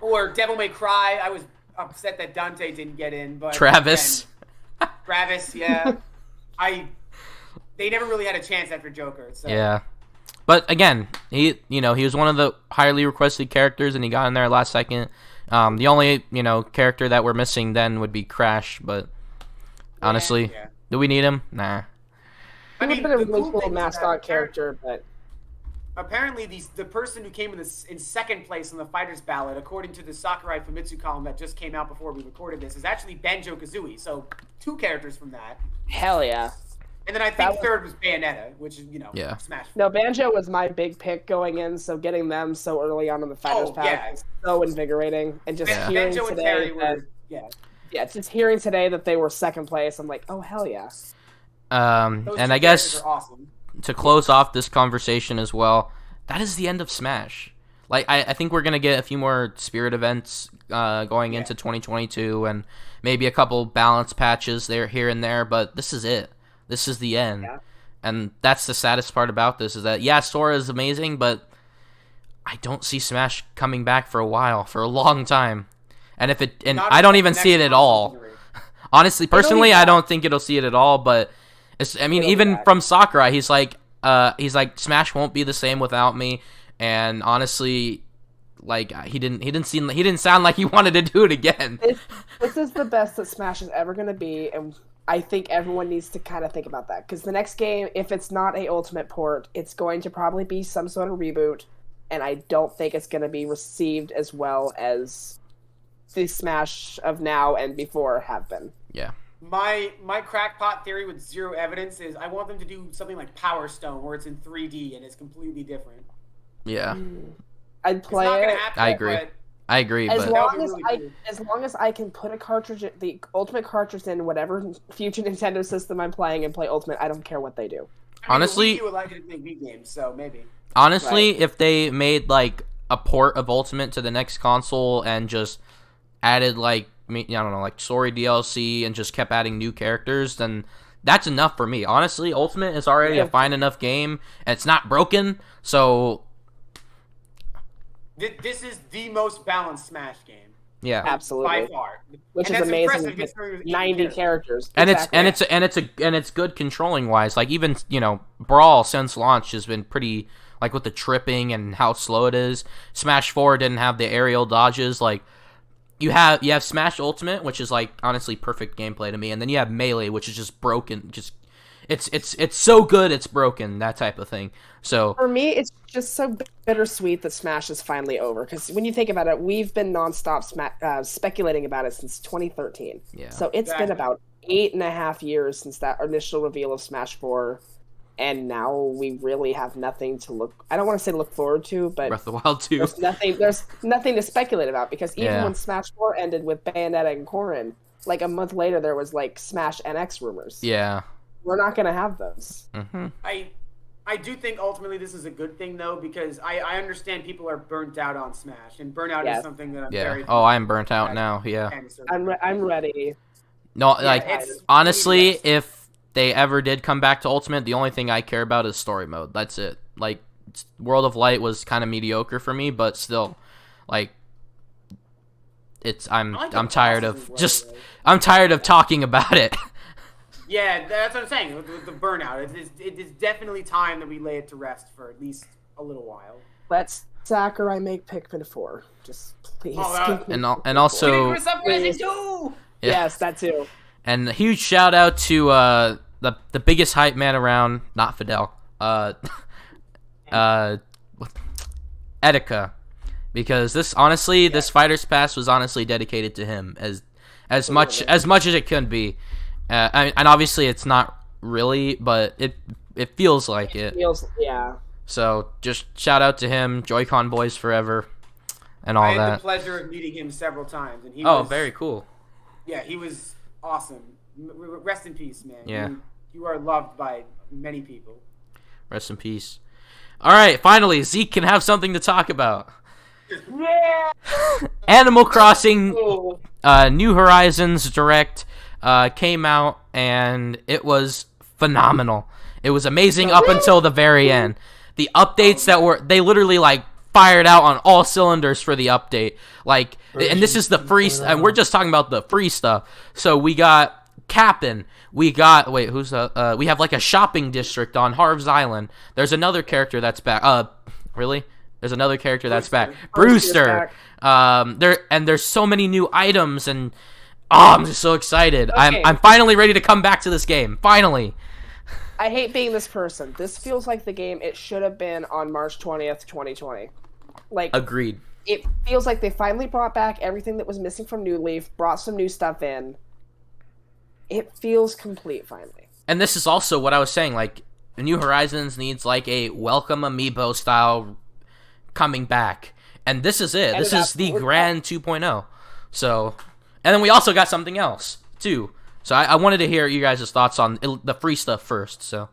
or Devil May Cry. I was upset that Dante didn't get in, but Travis, yeah. They never really had a chance after Joker. So. Yeah. But again, he was one of the highly requested characters, and he got in there last second. The only character that we're missing then would be Crash, but honestly, do we need him? Nah. I mean, a really cool mascot character, but apparently the person who came in second place on the fighters ballot, according to the Sakurai Famitsu column that just came out before we recorded this, is actually Banjo-Kazooie. So 2 characters from that. Hell yeah. And then I think third was Bayonetta, which is, Smash. No, Banjo was my big pick going in, so getting them so early on in the fighters pack is so invigorating. And just hearing Banjo today just hearing today that they were second place, I'm like, oh, hell yeah. And I guess awesome. To close off this conversation as well, that is the end of Smash. Like, I think we're going to get a few more Spirit events going into 2022, and maybe a couple balance patches there, here and there, but this is it. This is the end. Yeah. And that's the saddest part about this, is that, Sora is amazing, but I don't see Smash coming back for a while, for a long time. And I don't even see it at all. Honestly, personally, I don't think it'll see it at all. But even from Sakurai, he's like Smash won't be the same without me. And honestly, like he didn't sound like he wanted to do it again. This is the best that Smash is ever going to be, and I think everyone needs to kind of think about that, because the next game, if it's not a Ultimate port, it's going to probably be some sort of reboot, and I don't think it's going to be received as well as the Smash of now and before have been. Yeah. My crackpot theory with zero evidence is I want them to do something like Power Stone, where it's in 3D and it's completely different. Yeah. I'd play it's not it. Gonna happen, I agree. As but long as I can put the Ultimate cartridge in whatever future Nintendo system I'm playing and play Ultimate, I don't care what they do. Honestly, you would like to make Wii games, so maybe. Honestly, Right. if they made like a port of Ultimate to the next console and just added like I don't know, like Sora DLC and just kept adding new characters, then that's enough for me. Honestly, Ultimate is already a fine enough game, and it's not broken, so This is the most balanced Smash game. yeah, Absolutely. By far. Which And is that's amazing. impressive Because considering 90 characters. and Exactly. it's good controlling wise. Like even Brawl since launch has been pretty like with the tripping and how slow it is. Smash 4 didn't have the aerial dodges. Like you have Smash Ultimate, which is like honestly perfect gameplay to me, and then you have Melee, which is just broken. Just it's so good it's broken, that type of thing. So For me, it's just so bittersweet that Smash is finally over. Because when you think about it, we've been nonstop speculating about it since 2013. Yeah. So it's been about 8.5 years since that initial reveal of Smash 4. And now we really have nothing to look... I don't want to say look forward to, but... Breath of the Wild 2. There's nothing to speculate about. Because even Yeah. when Smash 4 ended with Bayonetta and Corrin, like a month later there was like Smash NX rumors. Yeah. We're not going to have those. Mm-hmm. I do think ultimately this is a good thing, though, because I understand people are burnt out on Smash, and burnout Yes. is something that I'm Yeah. very... Oh, I'm burnt out now. Yeah. I'm ready. No, Yeah, like it's- honestly, it's- if they ever did come back to Ultimate, the only thing I care about is story mode. That's it. Like World of Light was kind of mediocre for me, but still, like I'm tired of I'm tired of talking about it. Yeah, that's what I'm saying. With the burnout, it is definitely time that we lay it to rest for at least a little while. Let's Sakurai make Pikmin 4. Just please. Oh, give me and Pikmin also 4. too. Yeah. Yes, that too. And a huge shout out to the biggest hype man around, not Fidel, Etika, because this Fighter's Pass was honestly dedicated to him as much as it could be, and obviously it's not really, but it feels like it. Yeah. So just shout out to him, Joy-Con boys forever, and all I had that. the pleasure of meeting him several times, and he Oh, was, very cool. Yeah, he was awesome. Rest in peace, man. Yeah. You are loved by many people. Rest in peace. All right, finally, Zeke can have something to talk about. Yeah. Animal Crossing Cool. New Horizons Direct came out, and it was phenomenal. It was amazing up until the very end. The updates they literally like fired out on all cylinders for the update. Like, and this is the free, and we're just talking about the free stuff. So we got Cap'n. We got we have like a shopping district on Harv's Island. There's another character that's back. Really? There's another character that's back. Brewster. There's so many new items, and I'm just so excited. Okay. I'm finally ready to come back to this game. Finally. I hate being this person. This feels like the game it should have been on March 20th, 2020. Like, Agreed. it feels like they finally brought back everything that was missing from New Leaf, brought some new stuff in. It feels complete finally. And this is also what I was saying, like, New Horizons needs like a welcome amiibo style coming back. And this is it. And This it is the absolutely Grand 2.0. So, and then we also got something else, too. So I wanted to hear you guys' thoughts on the free stuff first, so.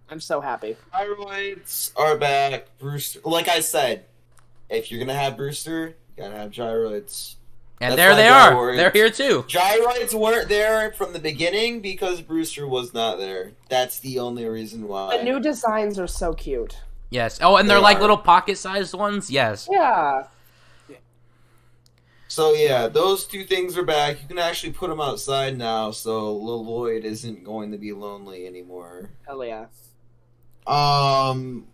I'm so happy. Gyroids are back. Brewster, like I said, if you're gonna have Brewster, you gotta have gyroids. And That's there why they are. gyroids- They're here, too. Gyroids weren't there from the beginning because Brewster was not there. That's the only reason why. The new designs are so cute. Yes. Oh, and they're They like are. little pocket-sized ones? Yes. Yeah. So yeah, those two things are back. You can actually put them outside now, so Lil Lloyd isn't going to be lonely anymore. Hell yeah.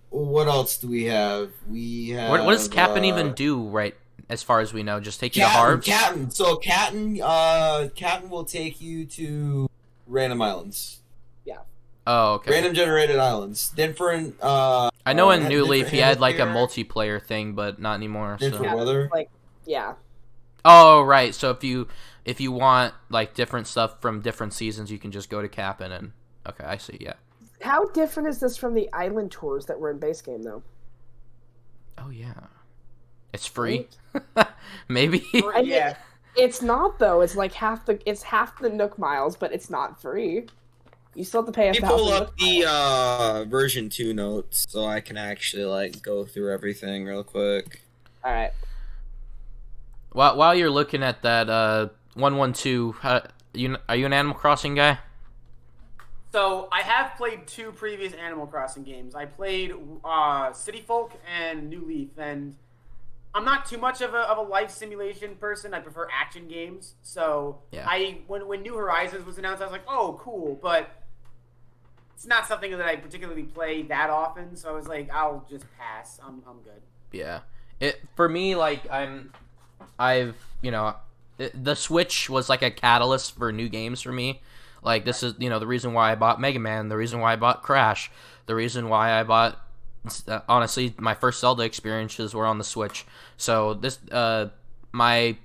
What else do we have? We have. What does Cap'n even do, right? As far as we know, just take you to Harbs? Captain. So Captain will take you to random islands. Yeah. Oh, okay. Random generated islands. Different. I know in New different Leaf he had like a hemisphere, multiplayer thing, but not anymore. different So. weather. Like, yeah. Oh, right. So if you want like different stuff from different seasons, you can just go to Cap'n and. Okay, I see. Yeah. How different is this from the island tours that were in base game, though? Oh yeah. It's free. Maybe. I mean, Yeah. it's not though. It's like half the Nook miles, but it's not free. You still have to pay Let me 1,000. pull up the version 2 notes so I can actually like go through everything real quick. All right. While you're looking at that 112, are you an Animal Crossing guy? So I have played 2 previous Animal Crossing games. I played City Folk and New Leaf, and I'm not too much of a life simulation person. I prefer action games. So Yeah. when New Horizons was announced, I was like, oh, cool, but it's not something that I particularly play that often. So I was like, I'll just pass. I'm good. Yeah. For me, like the Switch was like a catalyst for new games for me. Like this is the reason why I bought Mega Man, the reason why I bought Crash, the reason why I bought. Honestly, my first Zelda experiences were on the Switch. So this my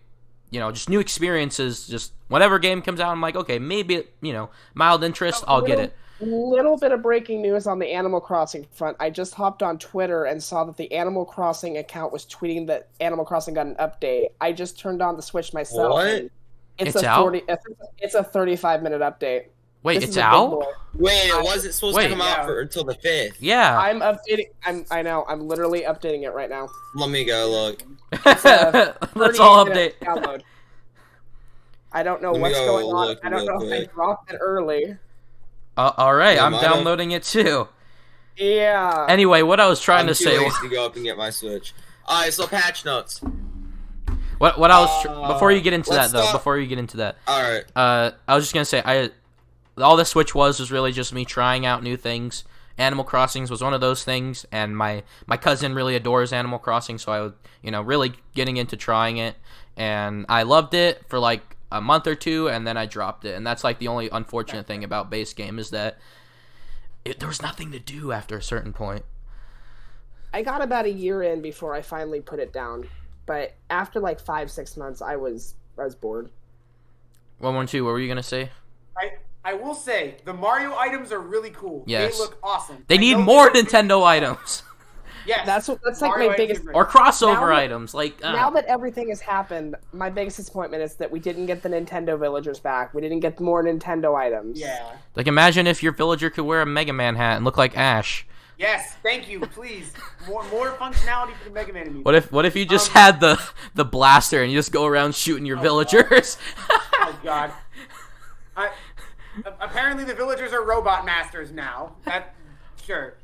just new experiences. Just whatever game comes out, I'm like, okay, maybe mild interest, I'll get it. Little bit of breaking news on the Animal Crossing front. I just hopped on Twitter and saw that the Animal Crossing account was tweeting that Animal Crossing got an update. I just turned on the Switch myself. What? and It's a out? It's a 35-minute update. Wait, This it's is a big out? boy. Wait, it wasn't supposed Wait. to come out Yeah. until the 5th. Yeah. I'm updating. I know. I'm literally updating it right now. Let me go look. Let's all 38-minute update. Download. I don't know Let me what's go going on. look I don't real know if they quick. dropped it early. All right, Yeah, I'm mine don't- downloading it too. Yeah. Anyway, what I was trying I'm to too say. lazy to go up and get my Switch. Alright, so patch notes. What I was before you get into that let's though. stop- Before you get into that, Alright. I was just gonna say all the Switch was really just me trying out new things. Animal Crossings was one of those things, and my cousin really adores Animal Crossing, so I was really getting into trying it, and I loved it for like a month or two, and then I dropped it, and that's like the only unfortunate thing about base game is that there was nothing to do after a certain point. I got about a year in before I finally put it down, but after like 5-6 months, I was bored. 112, what were you gonna say? I will say the Mario items are really cool. Yes. They look awesome. They I need know more they- Nintendo items Yes. That's like Mario my items biggest. are great. or crossover Now that- items. Like Now that everything has happened, my biggest disappointment is that we didn't get the Nintendo villagers back. We didn't get more Nintendo items. Yeah. like imagine if your villager could wear a Mega Man hat and look like Ash. Yes. Thank you. Please. More functionality for the Mega Man enemies. What if you just had the blaster and you just go around shooting your villagers? Oh God. Apparently the villagers are robot masters now. Sure.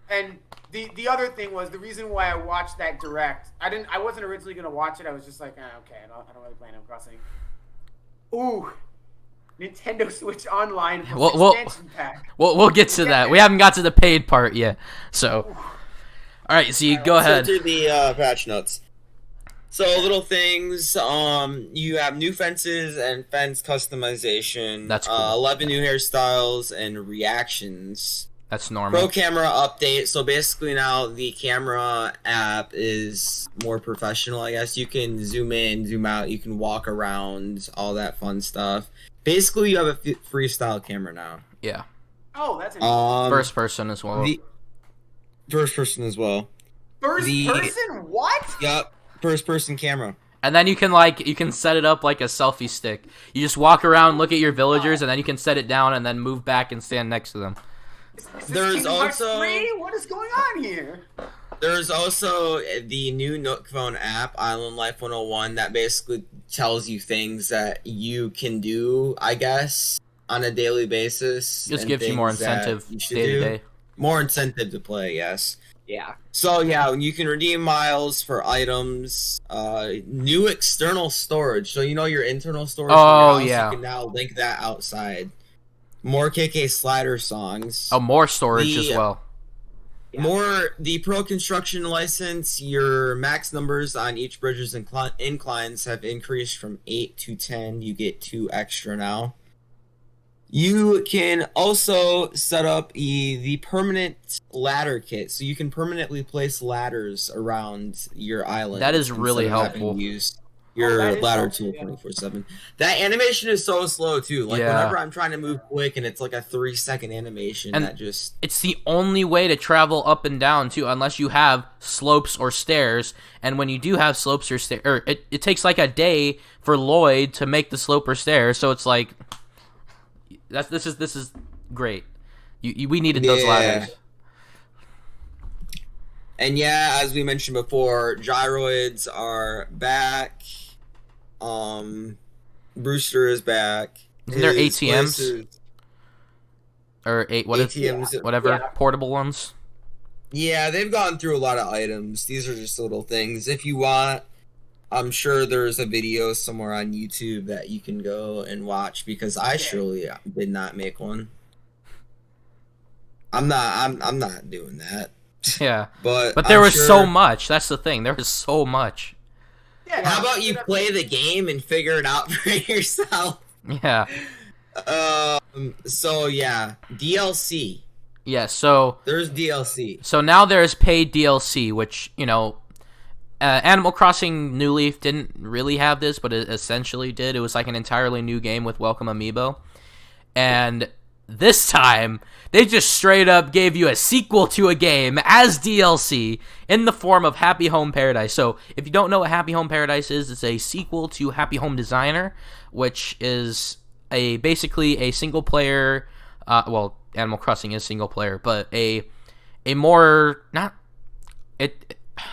And the other thing was the reason why I watched that direct. I wasn't originally gonna watch it. I was just like, okay, I don't really play Animal Crossing. Ooh, Nintendo Switch Online expansion pack. We'll get to that. We haven't got to the paid part yet. So, all right, Z, go ahead. So to the patch notes. So little things. You have new fences and fence customization. That's cool. 11 new hairstyles and reactions. That's normal. Pro camera update. So basically now the camera app is more professional, I guess. You can zoom in, zoom out, you can walk around, all that fun stuff. Basically, you have a freestyle camera now. Yeah, Oh, that's interesting. first person as well. The first person as well. First person? What? Yup. First person camera. And then you can set it up like a selfie stick. You just walk around, look at your villagers, and then you can set it down and then move back and stand next to them. Is this There's Kingdom Hearts also- 3? What is going on here? There's also the new Nook phone app, Island Life 101, that basically tells you things that you can do, I guess, on a daily basis. Just and gives you more things that incentive you should day to do. day. More incentive to play, yes. Yeah. So yeah, you can redeem miles for items, new external storage. So you know your internal storage in your Oh, house, yeah. you can now link that outside. More KK slider songs. Oh, more storage as well. Yeah. More the pro construction license. Your max numbers on each bridges and inclines have increased from 8 to 10. You get 2 extra now. You can also set up the permanent ladder kit, so you can permanently place ladders around your island. That is really instead of having helpful. to use your that is ladder helpful, tool yeah. 24/7. That animation is so slow too. Like Yeah. whenever I'm trying to move quick, and it's like a 3-second animation And that just. It's the only way to travel up and down too, unless you have slopes or stairs. And when you do have slopes or stairs, it takes like a day for Lloyd to make the slope or stairs. So it's like, this is great. We needed those ladders. And yeah, as we mentioned before, gyroids are back. Brewster is back. Isn't there His ATMs? place is- Or ATMs. whatever, Yeah. portable ones. Yeah, they've gone through a lot of items. These are just little things. If you want, I'm sure there's a video somewhere on YouTube that you can go and watch because I surely did not make one. I'm not doing that. Yeah, But but there I'm was sure- so much. That's the thing. There was so much. Yeah, How about you play the game and figure it out for yourself? Yeah, So yeah, DLC. yeah. So There's DLC. now there's paid DLC, which Animal Crossing New Leaf didn't really have this, but it essentially did. It was like an entirely new game with Welcome Amiibo. And this time, they just straight up gave you a sequel to a game as DLC in the form of Happy Home Paradise. So, if you don't know what Happy Home Paradise is, it's a sequel to Happy Home Designer, which is basically a single-player, well, Animal Crossing is single-player, but a more,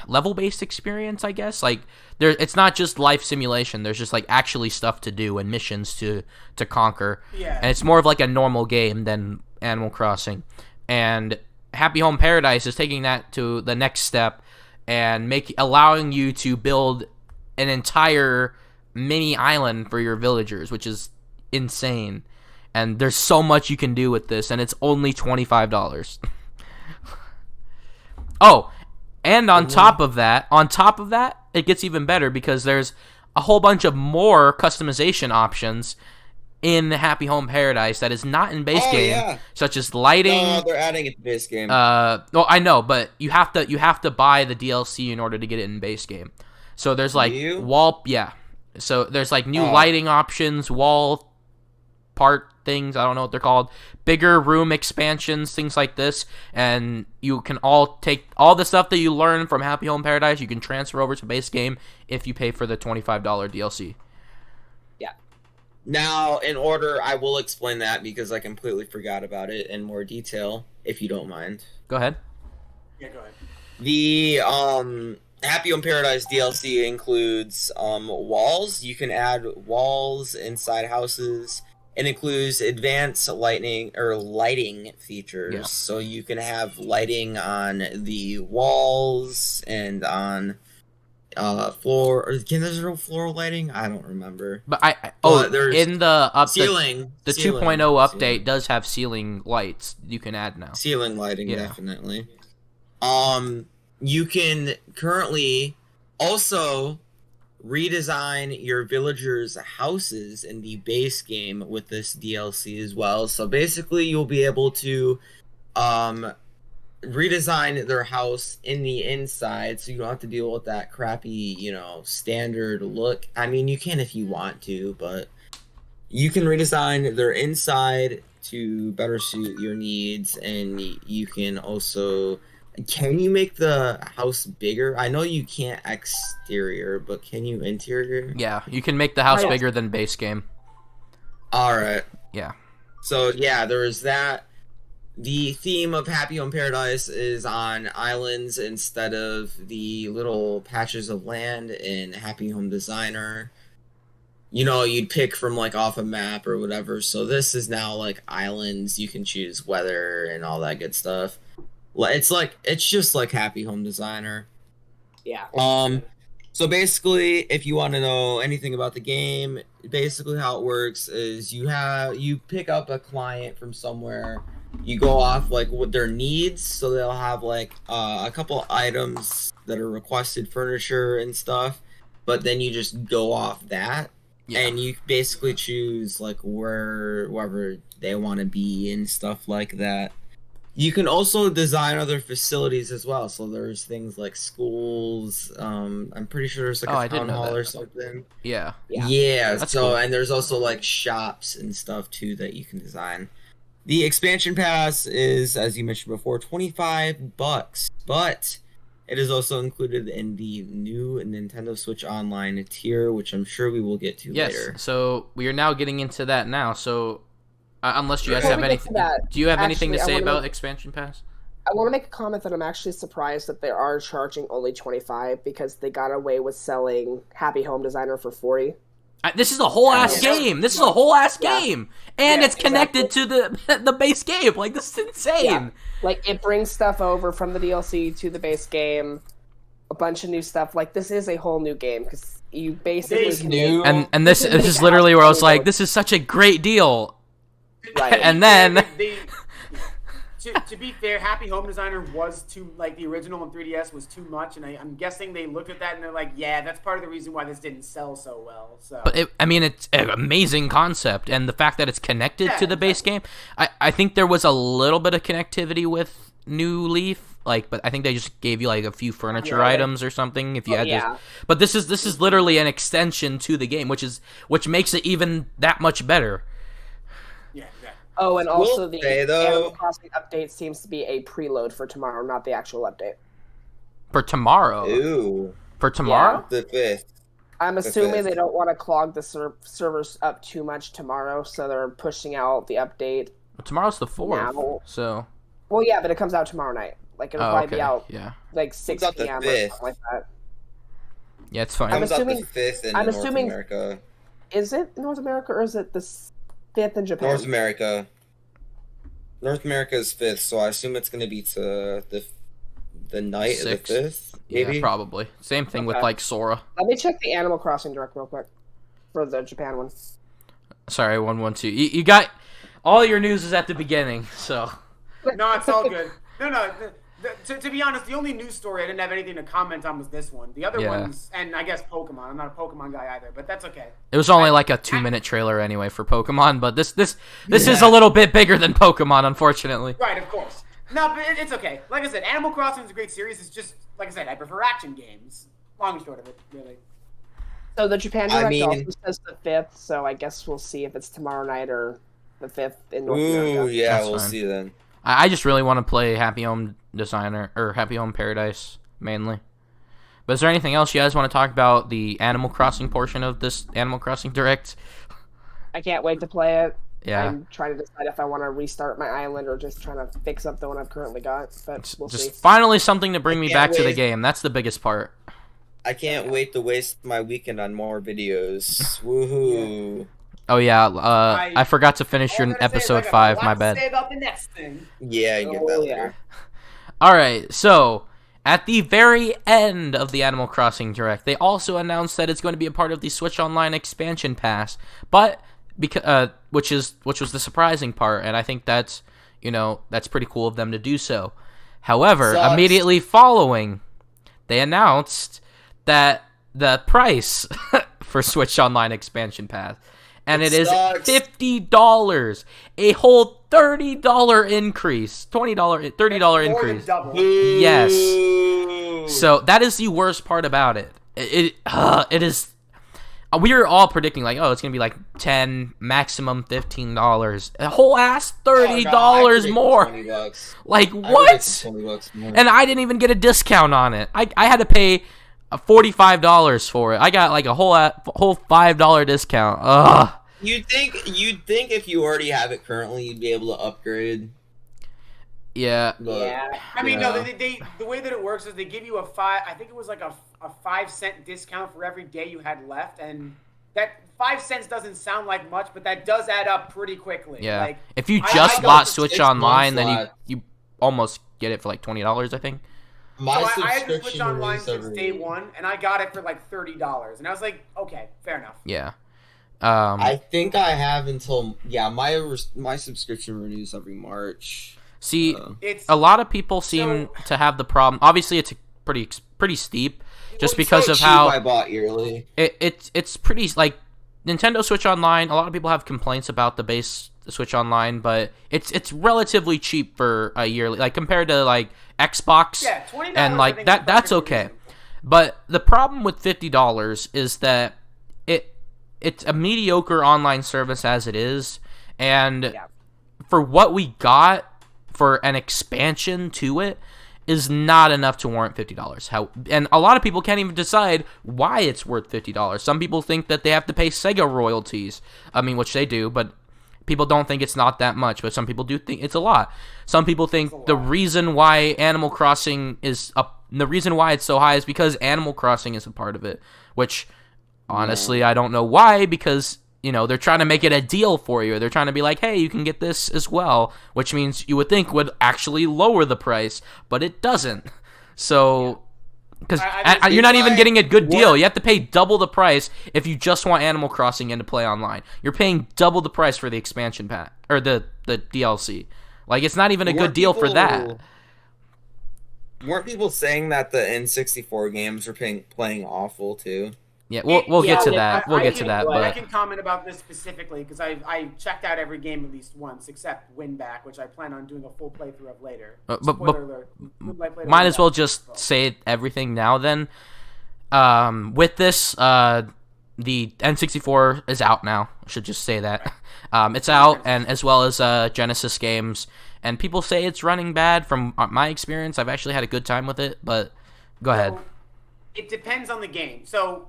level-based experience, I guess. Like it's not just life simulation. There's just like actually stuff to do and missions to conquer. Yeah. And it's more of like a normal game than Animal Crossing. And Happy Home Paradise is taking that to the next step and allowing you to build an entire mini island for your villagers, which is insane. And there's so much you can do with this, and it's only $25. Oh, and on top of that, it gets even better because there's a whole bunch of more customization options in Happy Home Paradise that is not in base game, yeah. such as lighting. No, they're adding it to base game. Well, I know, but you have to buy the DLC in order to get it in base game. So there's like So there's like new lighting options, wall part things, I don't know what they're called, bigger room expansions, things like this, and you can all take all the stuff that you learn from Happy Home Paradise, you can transfer over to base game if you pay for the $25 DLC. Yeah. Now, in order, I will explain that because I completely forgot about it in more detail, if you don't mind. Go ahead. Yeah, go ahead. The Happy Home Paradise DLC includes walls. You can add walls inside houses. It includes advanced lighting features, Yeah. so you can have lighting on the walls and on floor. Or there's no floor lighting? I don't remember. But there's in the Ceiling. the 2.0 update does have ceiling lights you can add now. Ceiling lighting, Yeah. definitely. You can currently also redesign your villagers' houses in the base game with this DLC as well. So basically, you'll be able to redesign their house in the inside, so you don't have to deal with that crappy, standard look. I mean, you can if you want to, but you can redesign their inside to better suit your needs, and you can also... Can you make the house bigger? I know you can't exterior, but can you interior? Yeah, you can make the house Oh, yeah. bigger than base game. Alright. Yeah. So, yeah, there is that. The theme of Happy Home Paradise is on islands instead of the little patches of land in Happy Home Designer. you'd pick from like off a map or whatever. So this is now like islands. You can choose weather and all that good stuff. It's just like Happy Home Designer. Yeah. So basically, if you want to know anything about the game, basically how it works is you pick up a client from somewhere, you go off like what their needs, so they'll have like a couple items that are requested, furniture and stuff, but then you just go off that, and you basically choose like wherever they want to be and stuff like that. You can also design other facilities as well. So there's things like schools. I'm pretty sure there's like a town hall or something. Yeah. That's cool. And there's also like shops and stuff too that you can design. The expansion pass is, as you mentioned before, $25, but it is also included in the new Nintendo Switch Online tier, which I'm sure we will get to later. So we are now getting into that now. So. Unless you guys have anything, do you have anything to say about expansion pass? I want to make a comment that I'm actually surprised that they are charging only $25 because they got away with selling Happy Home Designer for $40. This is a whole ass game. This is a whole ass game, and it's connected to the base game. Like, this is insane. Yeah. Like, it brings stuff over from the DLC to the base game, a bunch of new stuff. Like, this is a whole new game because you basically and this is literally where I was like, this is such a great deal. Right. And then to be fair, Happy Home Designer was too, like, the original on 3DS was too much, and I'm guessing they looked at that and they're like, yeah, that's part of the reason why this didn't sell so well. So, but it's an amazing concept, and the fact that it's connected to the base game, I think there was a little bit of connectivity with New Leaf, but I think they just gave you like a few furniture items or something if you had this. But this is literally an extension to the game, which makes it even that much better. Oh, and also the Animal Crossing update seems to be a preload for tomorrow, not the actual update. For tomorrow? Ooh. For tomorrow? The 5th. I'm assuming they don't want to clog the servers up too much tomorrow, so they're pushing out the update. Well, tomorrow's the 4th, now. so... Well, yeah, but it comes out tomorrow night. Like, it'll probably be out like 6 p.m. or something like that. Yeah, it's fine. I'm assuming the 5th in North America. Is it North America, or is it the 5th in Japan? North America. North America is 5th, so I assume it's going to be to the night 6th. Of the 5th, maybe? Yeah, probably. Same thing with, like, Sora. Let me check the Animal Crossing Direct real quick for the Japan one. Sorry, 112. You got... All your news is at the beginning, so... No, it's all good. No. To be honest, the only news story I didn't have anything to comment on was this one. The other ones, and I guess Pokemon. I'm not a Pokemon guy either, but that's okay. It was only like a 2-minute trailer anyway for Pokemon, but this is a little bit bigger than Pokemon, unfortunately. Right, of course. No, but it's okay. Like I said, Animal Crossing is a great series. It's just, like I said, I prefer action games. Long and short of it, really. So the Japan Direct also says the 5th, so I guess we'll see if it's tomorrow night or the 5th in North America. Ooh, yeah, we'll see then. I just really want to play Happy Home Designer, or Happy Home Paradise, mainly. But is there anything else you guys want to talk about the Animal Crossing portion of this Animal Crossing Direct? I can't wait to play it. Yeah. I'm trying to decide if I want to restart my island or just trying to fix up the one I've currently got, but we'll see. Finally something to bring me back to the game. That's the biggest part. I can't wait to waste my weekend on more videos. Woohoo. Oh yeah, I forgot to finish your episode 5. My bad. Say about the next thing. Yeah, I get that later. All right, so at the very end of the Animal Crossing Direct, they also announced that it's going to be a part of the Switch Online expansion pass, but which was the surprising part, and I think that's pretty cool of them to do so. However, immediately following, they announced that the price for Switch Online expansion pass. And it is $50, a whole $30 increase, $30 increase. Yes. So that is the worst part about it. It is. We are all predicting it's gonna be like $10, maximum $15, a whole ass $30 more. Like what? $20 more. And I didn't even get a discount on it. I had to pay $45 for it. I got like a whole $5 discount. Ugh. You'd think if you already have it currently, you'd be able to upgrade. Yeah. But, I mean, no. They the way that it works is they give you I think it was like a 5-cent discount for every day you had left, and that 5 cents doesn't sound like much, but that does add up pretty quickly. Yeah. Like, If you I just got bought the Switch 6 months Online, then left. you almost get it for like $20, I think. My I had the subscription Switch Online renews since every day one, and I got it for like $30, and I was like, okay, fair enough. Yeah. I think I have until my subscription renews every March. See, It's a lot of people seem to have the problem. Obviously, it's pretty steep, just because so of cheap how I bought yearly. it's pretty like Nintendo Switch Online. A lot of people have complaints about the base Switch Online, but it's relatively cheap for a yearly, like compared to like Xbox. yeah, $20 and I like think that is that's perfectly okay. reasonable. But the problem with $50 is that it's a mediocre online service as it is, and Yeah. for what we got for an expansion to it is not enough to warrant $50. And a lot of people can't even decide why it's worth $50. Some people think that they have to pay Sega royalties. I mean, which they do, but people don't think it's not that much, but some people do think it's a lot. Some people think the reason why Animal Crossing the reason why it's so high is because Animal Crossing is a part of it, which honestly I don't know why, because they're trying to make it a deal for you. They're trying to be like, hey, you can get this as well, which means you would think would actually lower the price, but it doesn't. So because you're not even getting a good deal. You have to pay double the price if you just want Animal Crossing and to play online. You're paying double the price for the expansion pack or the DLC. Like, it's not even a good deal for that. Weren't people saying that the N64 games were playing awful too? Yeah, we'll get to that. We'll get to that. I But can comment about this specifically because I checked out every game at least once, except Winback, which I plan on doing a full playthrough of later. Spoiler alert. might as well just say everything now then. With this, the N64 is out now. I should just say that. It's out, and as well as Genesis games. And people say it's running bad. From my experience, I've actually had a good time with it, but go ahead. It depends on the game. So,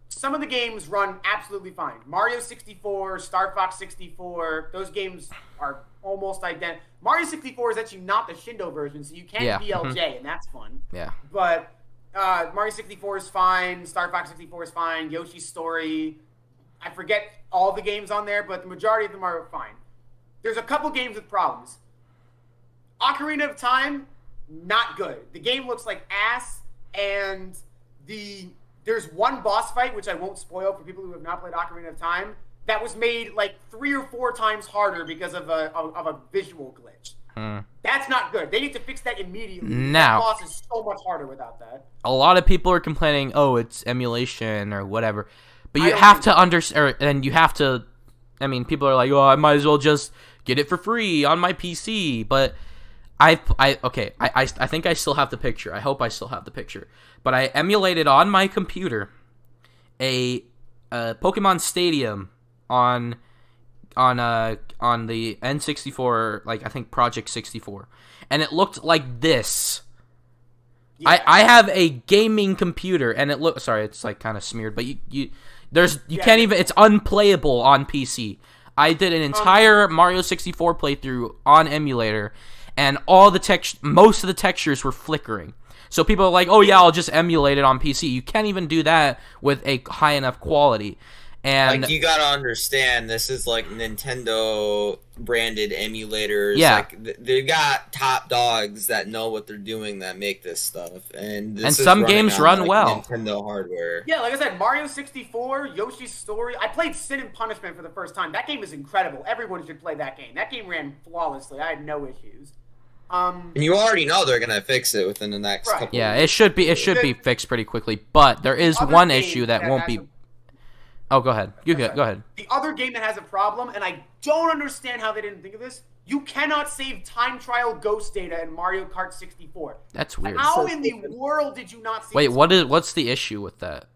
some of the games run absolutely fine. Mario 64, Star Fox 64, those games are almost identical. Mario 64 is actually not the Shindo version, so you can't BLJ, and that's fun. Yeah. But Mario 64 is fine, Star Fox 64 is fine, Yoshi's Story, I forget all the games on there, but the majority of them are fine. There's a couple games with problems. Ocarina of Time, not good. The game looks like ass, and there's one boss fight, which I won't spoil for people who have not played Ocarina of Time, that was made like 3 or 4 times harder because of a visual glitch. That's not good. They need to fix that immediately. Now, that boss is so much harder without that. A lot of people are complaining, oh, it's emulation or whatever. But you have to understand, and you have to, I mean, people are like, oh, I might as well just get it for free on my PC. But I think I still have the picture. I hope I still have the picture. But I emulated on my computer a Pokemon Stadium on the N64, like I think Project 64, and it looked like this. Yeah. I have a gaming computer, and it look sorry, it's like kind of smeared, but you can't even, it's unplayable on PC. I did an entire Mario 64 playthrough on emulator, and most of the textures were flickering. So people are like, oh yeah, I'll just emulate it on PC. You can't even do that with a high enough quality. And like, you gotta understand, this is like Nintendo branded emulators. Yeah. Like, they got top dogs that know what they're doing that make this stuff. And some games run well. Nintendo hardware. Yeah, like I said, Mario 64, Yoshi's Story. I played Sin and Punishment for the first time. That game is incredible. Everyone should play that game. That game ran flawlessly. I had no issues. And you already know they're gonna fix it within the next couple. Yeah, it should be fixed pretty quickly. But there is one issue that won't be. Oh, go ahead. Go ahead. The other game that has a problem, and I don't understand how they didn't think of this, you cannot save time trial ghost data in Mario Kart 64. That's weird. How in the world did you not see Wait, this? what's the issue with that?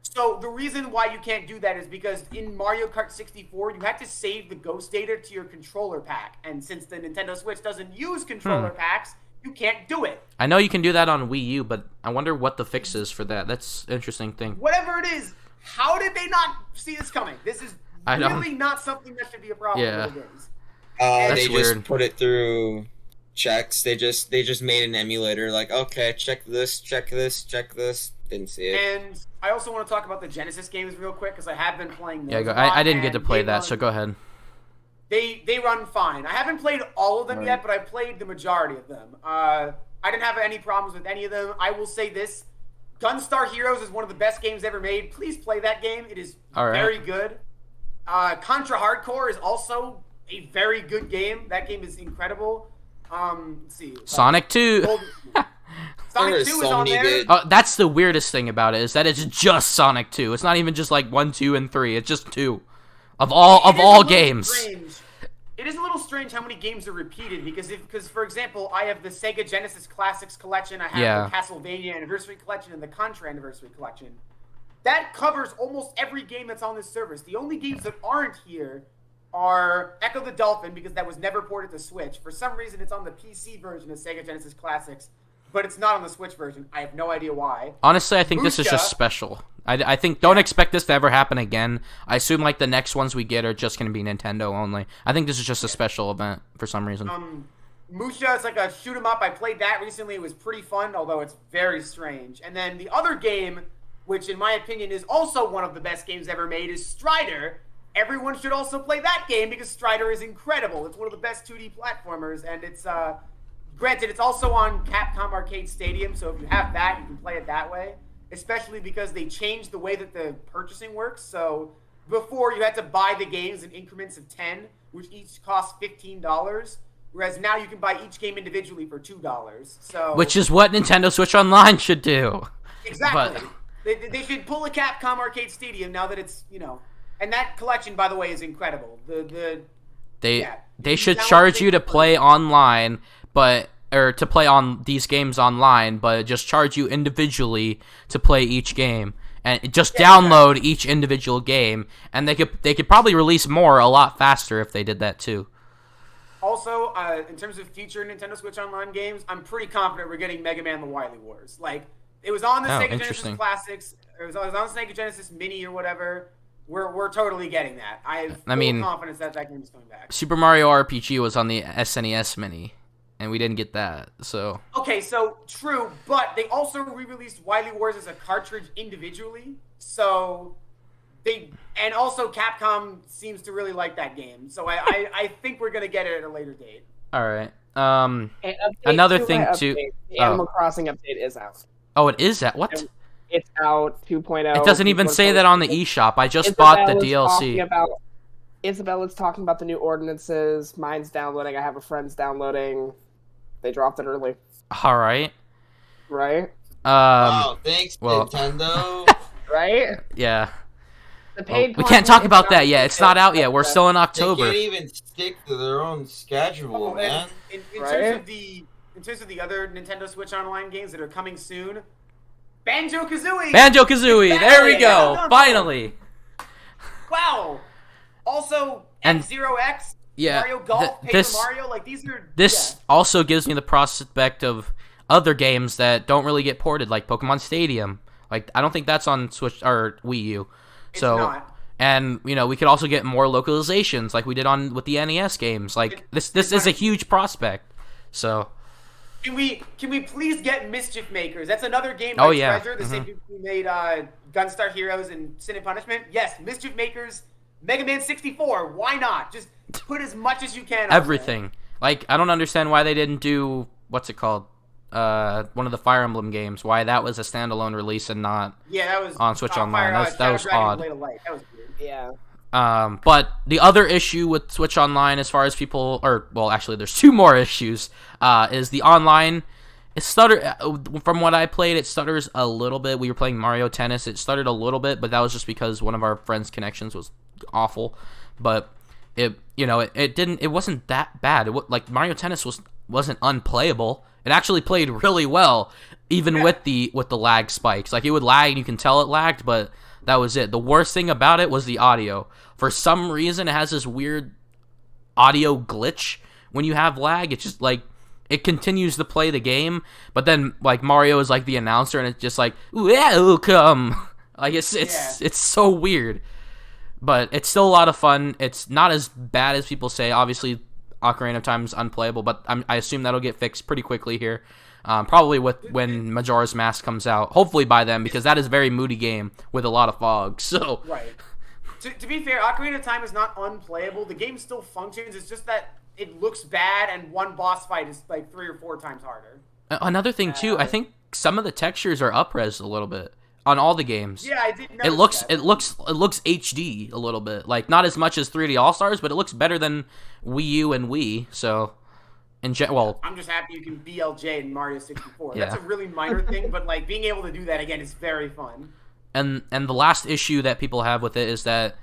So the reason why you can't do that is because in Mario Kart 64, you have to save the ghost data to your controller pack. And since the Nintendo Switch doesn't use controller packs, you can't do it. I know you can do that on Wii U, but I wonder what the fix is for that. That's an interesting thing. Whatever it is, how did they not see this coming? This is really not something that should be a problem for the games. They weird. just put it through checks. They just made an emulator like, okay, check this, check this, check this. Didn't see it. And I also want to talk about the Genesis games real quick because I have been playing those. Yeah, a lot, I didn't get to and play they that, run- so go ahead. They run fine. I haven't played all of them yet, but I played the majority of them. I didn't have any problems with any of them. I will say this. Gunstar Heroes is one of the best games ever made. Please play that game. It is very good. Contra Hardcore is also a very good game. That game is incredible. Let's see. Sonic 2. Sonic 2 is on there. That's the weirdest thing about it, is that it's just Sonic 2. It's not even just like 1, 2, and 3. It's just 2 of all games. Strange. It is a little strange how many games are repeated because for example, I have the Sega Genesis Classics collection, I have the Castlevania Anniversary collection, and the Contra Anniversary collection. That covers almost every game that's on this service. The only games that aren't here are Echo the Dolphin, because that was never ported to Switch. For some reason, it's on the PC version of Sega Genesis Classics, but it's not on the Switch version. I have no idea why. Honestly, I think this is just special. I think don't expect this to ever happen again. I assume like the next ones we get are just going to be Nintendo only. I think this is just a special event for some reason. Musha is like a shoot 'em up. I played that recently. It was pretty fun, although it's very strange. And then the other game, which in my opinion is also one of the best games ever made, is Strider. Everyone should also play that game because Strider is incredible. It's one of the best 2D platformers, and it's granted, it's also on Capcom Arcade Stadium, so if you have that, you can play it that way, especially because they changed the way that the purchasing works. So before, you had to buy the games in increments of 10, which each cost $15, whereas now you can buy each game individually for $2. So which is what Nintendo Switch Online should do. Exactly. But they should pull a Capcom Arcade Stadium now that it's, and that collection, by the way, is incredible. They should charge you to play online, or to play on these games online, but just charge you individually to play each game, and just download each individual game. And they could probably release more a lot faster if they did that too. Also, in terms of future Nintendo Switch Online games, I'm pretty confident we're getting Mega Man: The Wily Wars. Like, it was on the Sega Genesis Classics, it was on the Sega Genesis Mini or whatever. We're totally getting that. I have full confidence that game is coming back. Super Mario RPG was on the SNES Mini, and we didn't get that. So okay, so true, but they also re-released Wily Wars as a cartridge individually. So and also Capcom seems to really like that game. So I think we're gonna get it at a later date. All right. Another thing too. The Animal Crossing update is out. Oh, it is out. What? It's out 2.0. It doesn't even say that on the eShop. I just bought the DLC. Isabella's talking about the new ordinances. Mine's downloading. I have a friend's downloading. They dropped it early. All right. Right? Wow, thanks, Nintendo. Right? Yeah. We can't talk about that yet. It's not out yet. We're still in October. They can't even stick to their own schedule, man. In terms of the other Nintendo Switch Online games that are coming soon, Banjo-Kazooie! Banjo-Kazooie! There we go! Finally! Wow! Also, F-Zero X, Mario Golf, Paper Mario, like these are... This also gives me the prospect of other games that don't really get ported, like Pokemon Stadium. Like, I don't think that's on Switch or Wii U. It's not. And, we could also get more localizations like we did with the NES games. Like, this is a huge prospect. So... Can we please get Mischief Makers? That's another game by Treasure, the same people who made Gunstar Heroes and Sin and Punishment. Yes, Mischief Makers, Mega Man 64. Why not? Just put as much as you can on everything. There. Like, I don't understand why they didn't do, what's it called? One of the Fire Emblem games. Why that was a standalone release and not on Switch Online. That was odd. That was weird. Yeah. But the other issue with Switch Online, as far as people, actually, there's two more issues, is the online. It stuttered, from what I played, it stutters a little bit. We were playing Mario Tennis. It stuttered a little bit, but that was just because one of our friends' connections was awful. But it wasn't that bad. Like, Mario Tennis wasn't unplayable. It actually played really well, even with the lag spikes. Like, it would lag, and you can tell it lagged, but that was it. The worst thing about it was the audio. For some reason, it has this weird audio glitch when you have lag. It's just like it continues to play the game, but then like Mario is like the announcer, and it's just like welcome. Like it's so weird, but it's still a lot of fun. It's not as bad as people say. Obviously, Ocarina of Time is unplayable, but I assume that'll get fixed pretty quickly here. Probably when Majora's Mask comes out. Hopefully by then, because that is a very moody game with a lot of fog. So right. To be fair, Ocarina of Time is not unplayable. The game still functions. It's just that it looks bad, and one boss fight is like 3 or 4 times harder. Another thing too, I think some of the textures are up-res a little bit on all the games. Yeah, I did. It looks HD a little bit, like not as much as 3D All Stars, but it looks better than Wii U and Wii. So, I'm just happy you can BLJ in Mario 64. Yeah. That's a really minor thing, but like being able to do that again is very fun. And the last issue that people have with it is that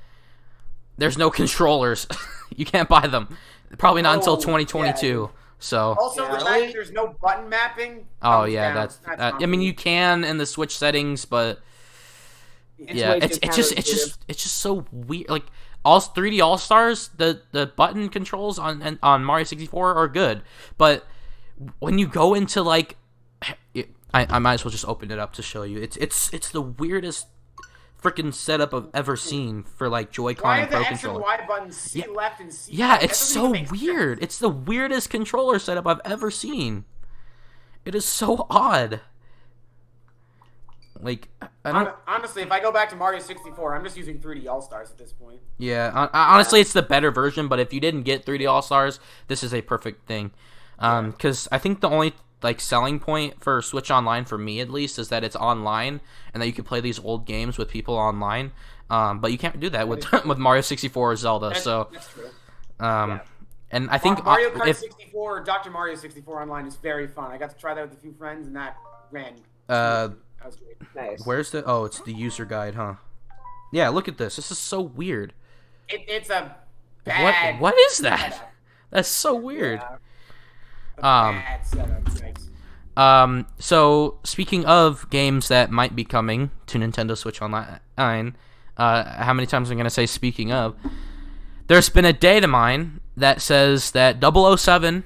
there's no controllers. You can't buy them. Probably not until 2022. Yeah. So also the fact that there's no button mapping. Oh yeah, that's I mean you can in the Switch settings, but it's just so weird. Like all 3D All Stars, the button controls on Mario 64 are good, but when you go into like, I might as well just open it up to show you. It's the weirdest freaking setup I've ever seen for like Joy-Con and Pro Controller. Why are the X and Y buttons C left and C Yeah, right? it's so weird. It's the weirdest controller setup I've ever seen. It is so odd. Like, I don't... Honestly, if I go back to Mario 64, I'm just using 3D All-Stars at this point. Yeah, honestly, it's the better version, but if you didn't get 3D All-Stars, this is a perfect thing. Because I think the only like selling point for Switch Online, for me at least, is that it's online and that you can play these old games with people online. But you can't do that with with Mario 64 or Zelda. That's true. And I think Mario Kart 64 or Dr. Mario 64 Online is very fun. I got to try that with a few friends, and that ran. That was great. Nice. Where's the? Oh, it's the user guide, huh? Yeah, look at this. This is so weird. It's a bad. What is that? Setup. That's so weird. Yeah. Bad setup. Yikes. So speaking of games that might be coming to Nintendo Switch Online, how many times am I gonna say speaking of? There's been a data mine that says that 007,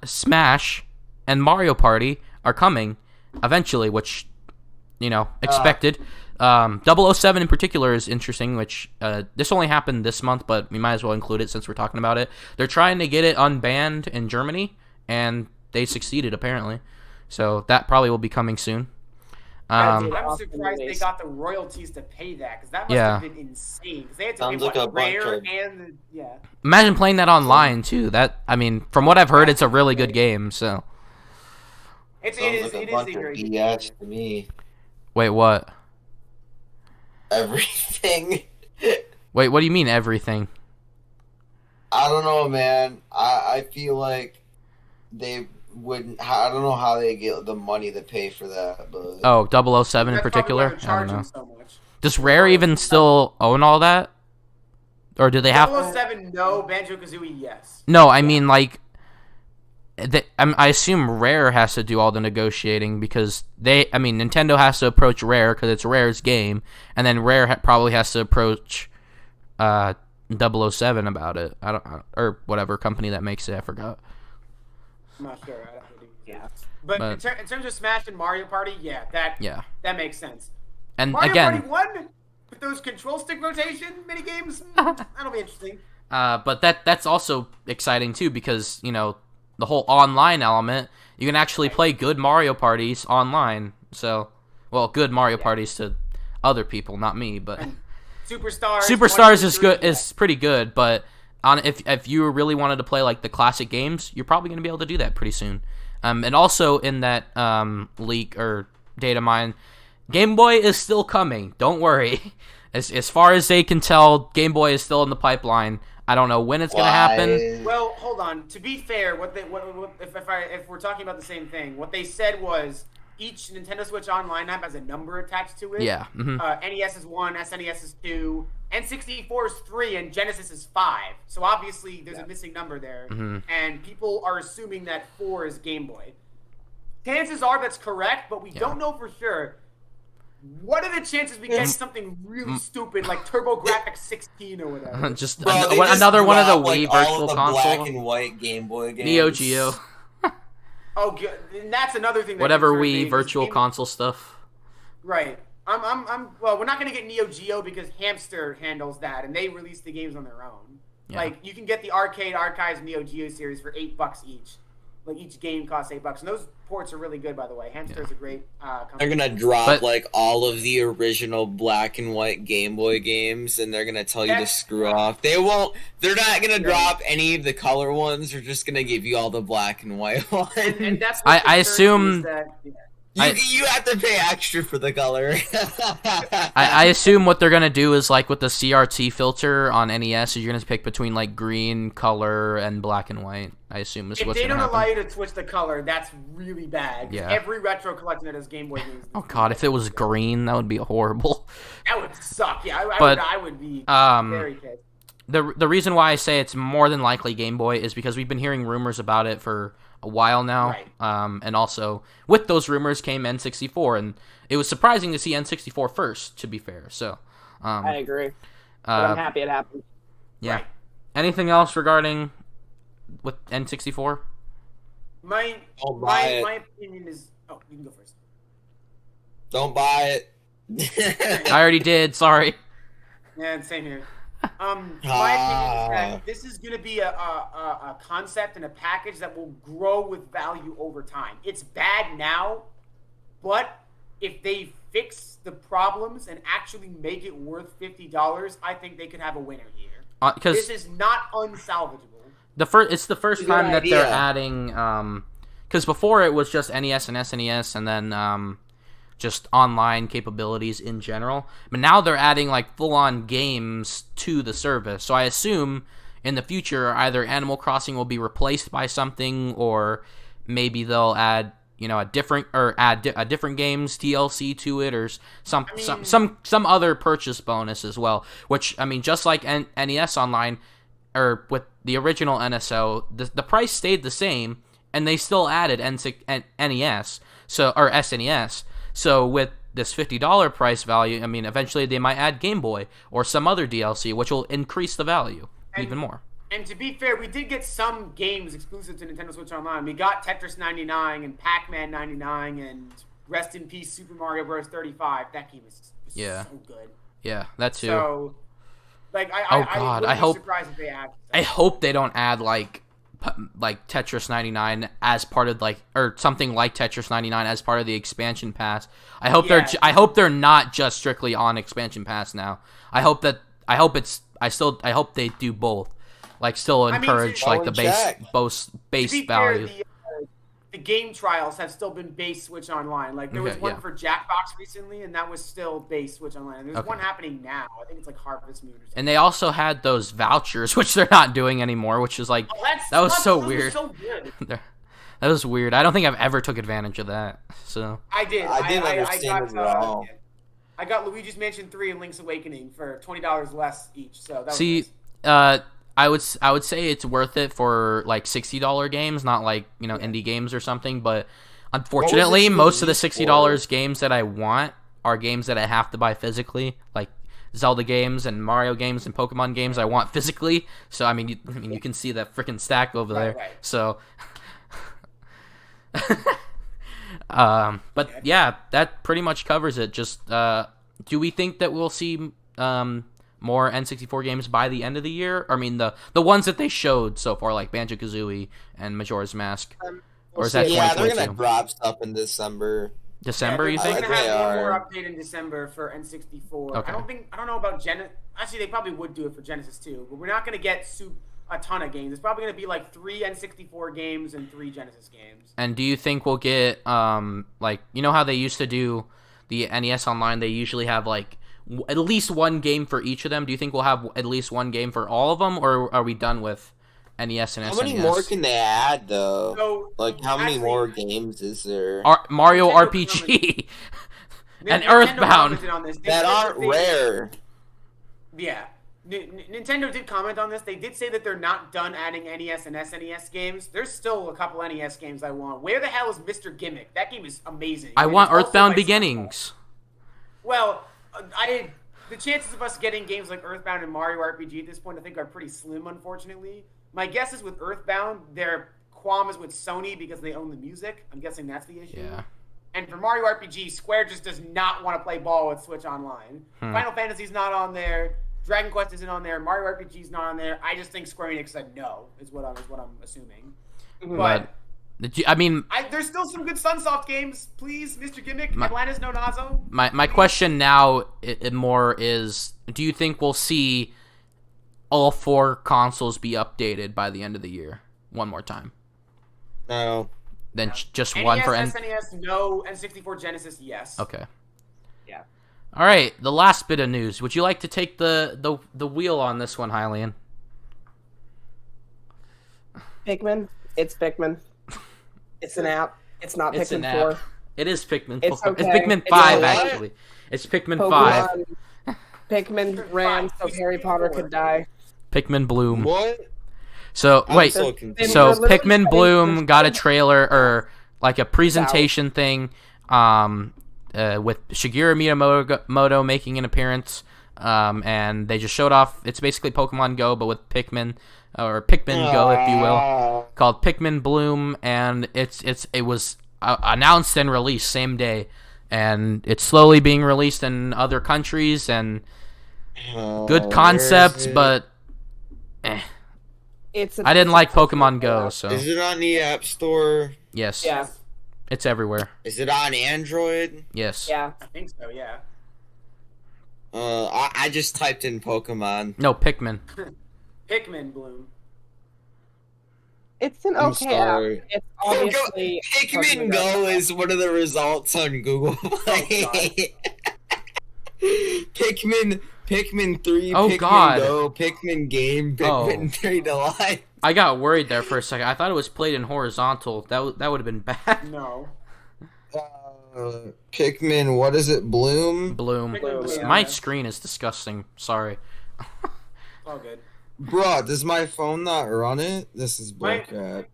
Smash, and Mario Party are coming eventually, which, expected. 007 in particular is interesting, which this only happened this month, but we might as well include it since we're talking about it. They're trying to get it unbanned in Germany, and they succeeded, apparently. So that probably will be coming soon. I'm surprised they got the royalties to pay that, because that must have been insane. Because they had to pay Rare and Imagine playing that online too. From what I've heard, it's a really good game. So it is a great BS to me. Wait, what? Everything. Wait, what do you mean everything? I don't know, man. I feel like they wouldn't. I don't know how they get the money to pay for that. But 007 in particular. I don't know. So much. Does Rare even still own all that, or do they have? 007, no. Banjo-Kazooie, yes. No, I mean like. I assume Rare has to do all the negotiating because Nintendo has to approach Rare because it's Rare's game, and then Rare probably has to approach 007 about it. Or whatever company that makes it. I forgot. I'm not sure. But in terms of Smash and Mario Party, that makes sense. And Mario again, Party 1 with those control stick rotation mini games, that'll be interesting. But that's also exciting too because the whole online element, you can actually play good Mario parties online. So, good Mario parties to other people, not me, but Superstars is pretty good, but if you really wanted to play like the classic games, you're probably going to be able to do that pretty soon. And also in that leak or data mine, Game Boy is still coming. Don't worry. As far as they can tell, Game Boy is still in the pipeline. I don't know when it's going to happen. Well, hold on. To be fair, if we're talking about the same thing, what they said was each Nintendo Switch Online app has a number attached to it. Yeah. Mm-hmm. NES is 1, SNES is 2, N64 is 3, and Genesis is 5. So obviously there's a missing number there, and people are assuming that 4 is Game Boy. Chances are that's correct, but we don't know for sure. What are the chances we get something really stupid like TurboGrafx 16 or whatever? Another one of the Wii Virtual Console. Black and white Game Boy games. Neo Geo. Oh, good. And that's another thing. Whatever Wii Virtual Console stuff. Right. Well, we're not gonna get Neo Geo because Hamster handles that, and they release the games on their own. Yeah. Like you can get the Arcade Archives Neo Geo series for $8 each. Like each game costs $8, and those ports are really good, by the way. Hamster's a great company. They're gonna drop like all of the original black and white Game Boy games, and they're gonna tell you to screw off. They won't. They're not gonna drop any of the color ones. They're just gonna give you all the black and white ones. And that's I assume. You have to pay extra for the color. I assume what they're gonna do is like with the CRT filter on NES, you're gonna pick between like green, color, and black and white. I assume is what's If they gonna don't happen. allow you to switch the color, that's really bad. Yeah. Every retro collection that has Game Boy games. Oh god, if it was green, that would be horrible. That would suck. Yeah, I would be very pissed. The reason why I say it's more than likely Game Boy is because we've been hearing rumors about it for a while now. Right. And also with those rumors came N64, and it was surprising to see N64 first, to be fair. So I agree. But I'm happy it happened. Yeah. Right. Anything else regarding with N64? My opinion is. Oh, you can go first. Don't buy it. I already did. Sorry. Yeah, same here. My opinion is that this is going to be a concept and a package that will grow with value over time. It's bad now, but if they fix the problems and actually make it worth $50, I think they could have a winner here. This is not unsalvageable. It's the first time that they're adding, because before it was just NES and SNES, and then just online capabilities in general. But now they're adding like full-on games to the service. So I assume in the future either Animal Crossing will be replaced by something, or maybe they'll add a different games DLC to it, or some other purchase bonus as well. Which I mean, just like NES Online, or with the original NSO, the price stayed the same, and they still added NES, or SNES. So with this $50 price value, I mean, eventually they might add Game Boy or some other DLC, which will increase the value even more. And to be fair, we did get some games exclusive to Nintendo Switch Online. We got Tetris 99 and Pac-Man 99 and rest in peace Super Mario Bros. 35. That game is so good. Yeah, that too. So, like, I hope surprised if they add. I hope they don't add like Tetris 99 as part of or something like Tetris 99 as part of the expansion pass. I hope they're not just strictly on expansion pass now. I hope they do both. Like still encourage the base value. The game trials have still been base Switch Online. Like there was one for Jackbox recently, and that was still base Switch Online. And there's one happening now. I think it's like Harvest Moon or something. And they also had those vouchers, which they're not doing anymore, which is like that was so weird. So good. That was weird. I don't think I've ever took advantage of that. So I did. I didn't understand it at all. I got Luigi's Mansion 3 and Link's Awakening for $20 less each. So that was nice. I would say it's worth it for like $60 games, not like indie games or something. But unfortunately, most of the $60 games that I want are games that I have to buy physically, like Zelda games and Mario games and Pokemon games. I want physically. So I mean, you can see that freaking stack over there. Right. So, but yeah, that pretty much covers it. Just do we think that we'll see more N64 games by the end of the year? I mean, the ones that they showed so far, like Banjo-Kazooie and Majora's Mask. Or is that 2022? They're gonna drop stuff in December. December, you think? They're gonna have one more update in December for N64. Okay. I don't know about Genesis. Actually, they probably would do it for Genesis too. But we're not gonna get a ton of games. It's probably gonna be like 3 N64 games and 3 Genesis games. And do you think we'll get like how they used to do the NES Online? They usually have like at least one game for each of them. Do you think we'll have at least one game for all of them, or are we done with NES and SNES? How many more can they add, though? How many more games is there? Mario Nintendo RPG and Nintendo Earthbound that aren't rare. Yeah. Nintendo did comment on this. They did say that they're not done adding NES and SNES games. There's still a couple NES games I want. Where the hell is Mr. Gimmick? That game is amazing. I want Earthbound Beginnings. Well, the chances of us getting games like Earthbound and Mario RPG at this point, I think, are pretty slim, unfortunately. My guess is with Earthbound, their qualm is with Sony because they own the music. I'm guessing that's the issue. Yeah. And for Mario RPG, Square just does not want to play ball with Switch Online. Final Fantasy's not on there. Dragon Quest isn't on there. Mario RPG's not on there. I just think Square Enix said no. Is what I'm assuming. But I mean, there's still some good Sunsoft games. Please, Mr. Gimmick, Atlantis no Nazo. My question now more is, do you think we'll see all 4 consoles be updated by the end of the year one more time? No. Then just NES, one for SNES, no. N64 Genesis, yes. Okay. Yeah. All right, the last bit of news. Would you like to take the wheel on this one, Hylian? Pikmin. It's Pikmin. It's an app. It's not It's an Pikmin 4. app. It is Pikmin 4. It's okay. It's Pikmin It's 5, alright. actually. It's Pikmin 5. Pikmin ran so Harry Potter could die. Pikmin Bloom. What? So, I'm wait. so So, confused. literally Pikmin saying Bloom this- got a trailer, or like a presentation thing, with Shigeru Miyamoto making an appearance, and they just showed off. It's basically Pokemon Go, but with Pikmin, or Pikmin Go, if you will, called Pikmin Bloom, and it was announced and released same day, and it's slowly being released in other countries, and good concept, but I didn't like Pokemon Go, so Is it on the App Store? yes, Yeah. it's everywhere. Is it on Android? Yes. Yeah. I think so, yeah. I just typed in Pokemon. No, Pikmin. Pikmin Bloom. It's an I'm okay app. sorry. It's obviously Pikmin Go is one of the results on Google Play. Pikmin 3, Oh, Pikmin God. Go, Pikmin Game, Pikmin 3 Deluxe. I got worried there for a second. I thought it was played in horizontal. That would have been bad. No. Pikmin, what is it? Bloom? Bloom. Bloom, yeah. My screen is disgusting. Sorry. All good. Bruh, does my phone not run it? This is My- bullcrap.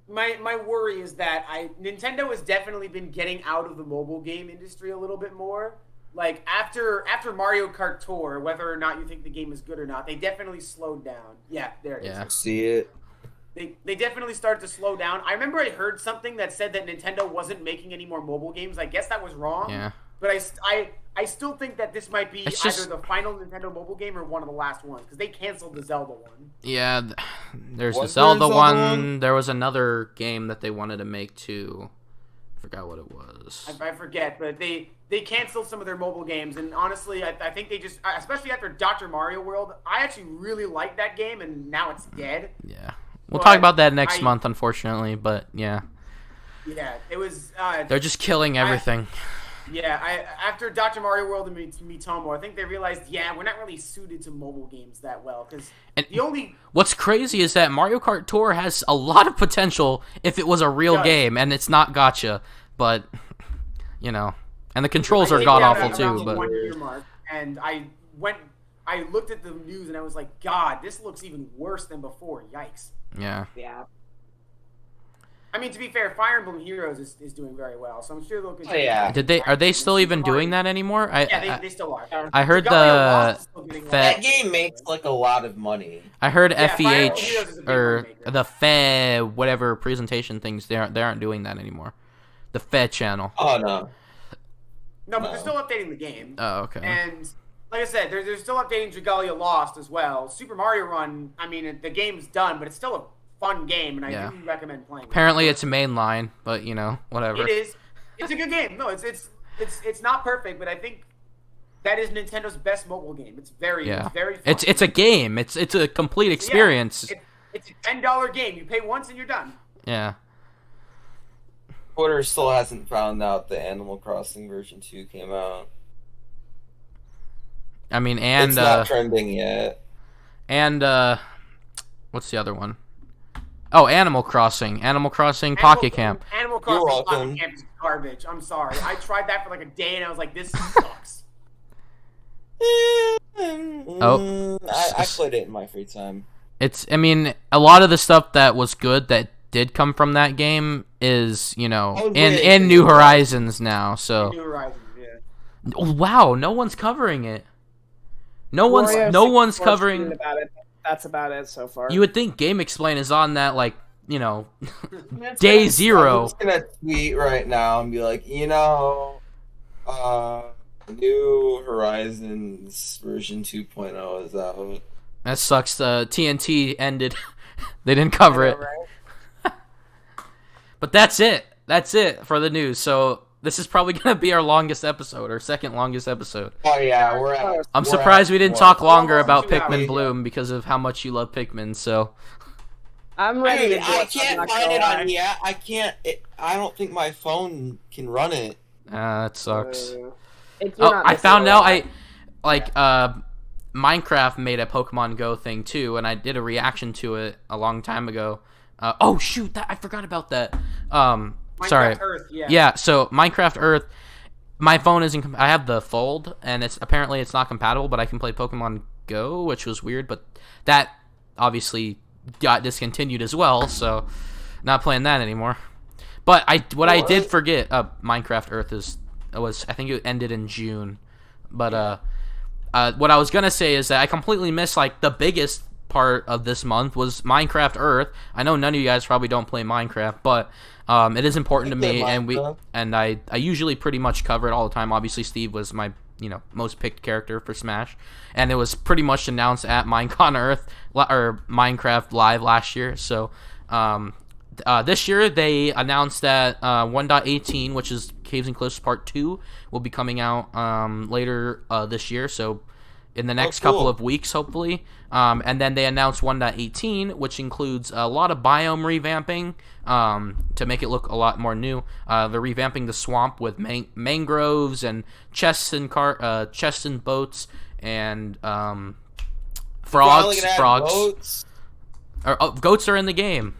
My worry is that Nintendo has definitely been getting out of the mobile game industry a little bit more. Like after Mario Kart Tour, whether or not you think the game is good or not, they definitely slowed down. Yeah, there it is. Yeah. See it? They definitely started to slow down. I remember I heard something that said that Nintendo wasn't making any more mobile games. I guess that was wrong. Yeah. But I still think that this might be It's either just- the final Nintendo mobile game or one of the last ones, because they canceled the Zelda one. Yeah, there's the Was there a Zelda Zelda one. one? There was another game that they wanted to make too. I forgot what it was. I forget, but they canceled some of their mobile games, and honestly, I think they just, especially after Dr. Mario World, I actually really liked that game, and now it's dead. Yeah. We'll But talk about that next I- month, unfortunately, but yeah. Yeah, it was. They're just killing everything. After Dr. Mario World and Miitomo, I think they realized, we're not really suited to mobile games that well, because And- the only What's crazy is that Mario Kart Tour has a lot of potential if it was a real does. game, and it's not gacha, but, you know. And the controls I are hit god-awful around too, the but 1 year mark, and I looked at the news and I was like, God, this looks even worse than before. Yikes. yeah. Yeah. I mean, to be fair, Fire Emblem Heroes is doing very well, so I'm sure they'll continue. yeah. Are they still even doing that anymore? Yeah, they still are. I heard Regalia Lost is still getting That That game makes like a lot of money. I heard Yeah, Fire Emblem FEH Heroes is a big or moneymaker. the FE whatever presentation things they aren't doing that anymore. The FE channel. Oh no. No, but they're still updating the game. Oh, okay. And like I said, they're still updating Dragalia Lost as well. Super Mario Run, I mean, the game's done, but it's still a fun game, and I Yeah. do recommend playing it. Apparently it's mainline, but you know, whatever. It is. It's a good game. No, it's not perfect, but I think that is Nintendo's best mobile game. It's very fun. It's a game. It's a complete experience. It's a $10 game. You pay once and you're done. Yeah. Twitter still hasn't found out the Animal Crossing version 2 came out. I mean, and It's not trending yet. what's the other one? Oh, Animal Crossing. Animal Crossing Pocket Camp. Animal You're Crossing welcome. Pocket Camp is garbage. I'm sorry. I tried that for like a day and I was like, this sucks. I played it in my free time. I mean, a lot of the stuff that was good that did come from that game is, you know, Oh, wait, in New Horizons now. So, New Horizons, yeah. wow, no one's covering it. No Wario one's 64 covering. tweeted about it. That's about it so far. You would think Game Explain is on that, like, you know, day I'm zero. just gonna tweet right now and be like, New Horizons version 2.0 is out. That sucks. The TNT ended. They didn't cover it. Right? But that's it. That's it for the news. So this is probably gonna be our longest episode, or second longest episode. Oh yeah, we're at. I'm we're surprised at we didn't what? talk longer Almost about 2 Pikmin hours. Bloom because of how much you love Pikmin. So I'm ready to Dude, do I it, so I'm can't not find gonna it lie. on here. I can't. I don't think my phone can run it. that sucks. If you're Oh, not I missing found a out. lot. Minecraft made a Pokemon Go thing too, and I did a reaction to it a long time ago. Oh shoot, I forgot about that. Sorry. Minecraft Earth, yeah. Yeah, so Minecraft Earth, my phone isn't. I have the Fold, and it's not compatible, but I can play Pokemon Go, which was weird. But that obviously got discontinued as well, so not playing that anymore. But I did forget. Minecraft Earth I think it ended in June, but what I was gonna say is that I completely missed like the biggest part of this month was Minecraft Earth. I know none of you guys probably don't play Minecraft, but it is important to me, and I usually pretty much cover it all the time. Obviously, Steve was my most picked character for Smash, and it was pretty much announced at Minecon Earth or Minecraft Live last year. So this year they announced that 1.18, which is Caves and Cliffs Part 2, will be coming out later this year. So in the next couple of weeks, hopefully. And then they announced 1.18, which includes a lot of biome revamping to make it look a lot more new. They're revamping the swamp with mangroves and chests and boats and frogs. Boats. Goats are in the game.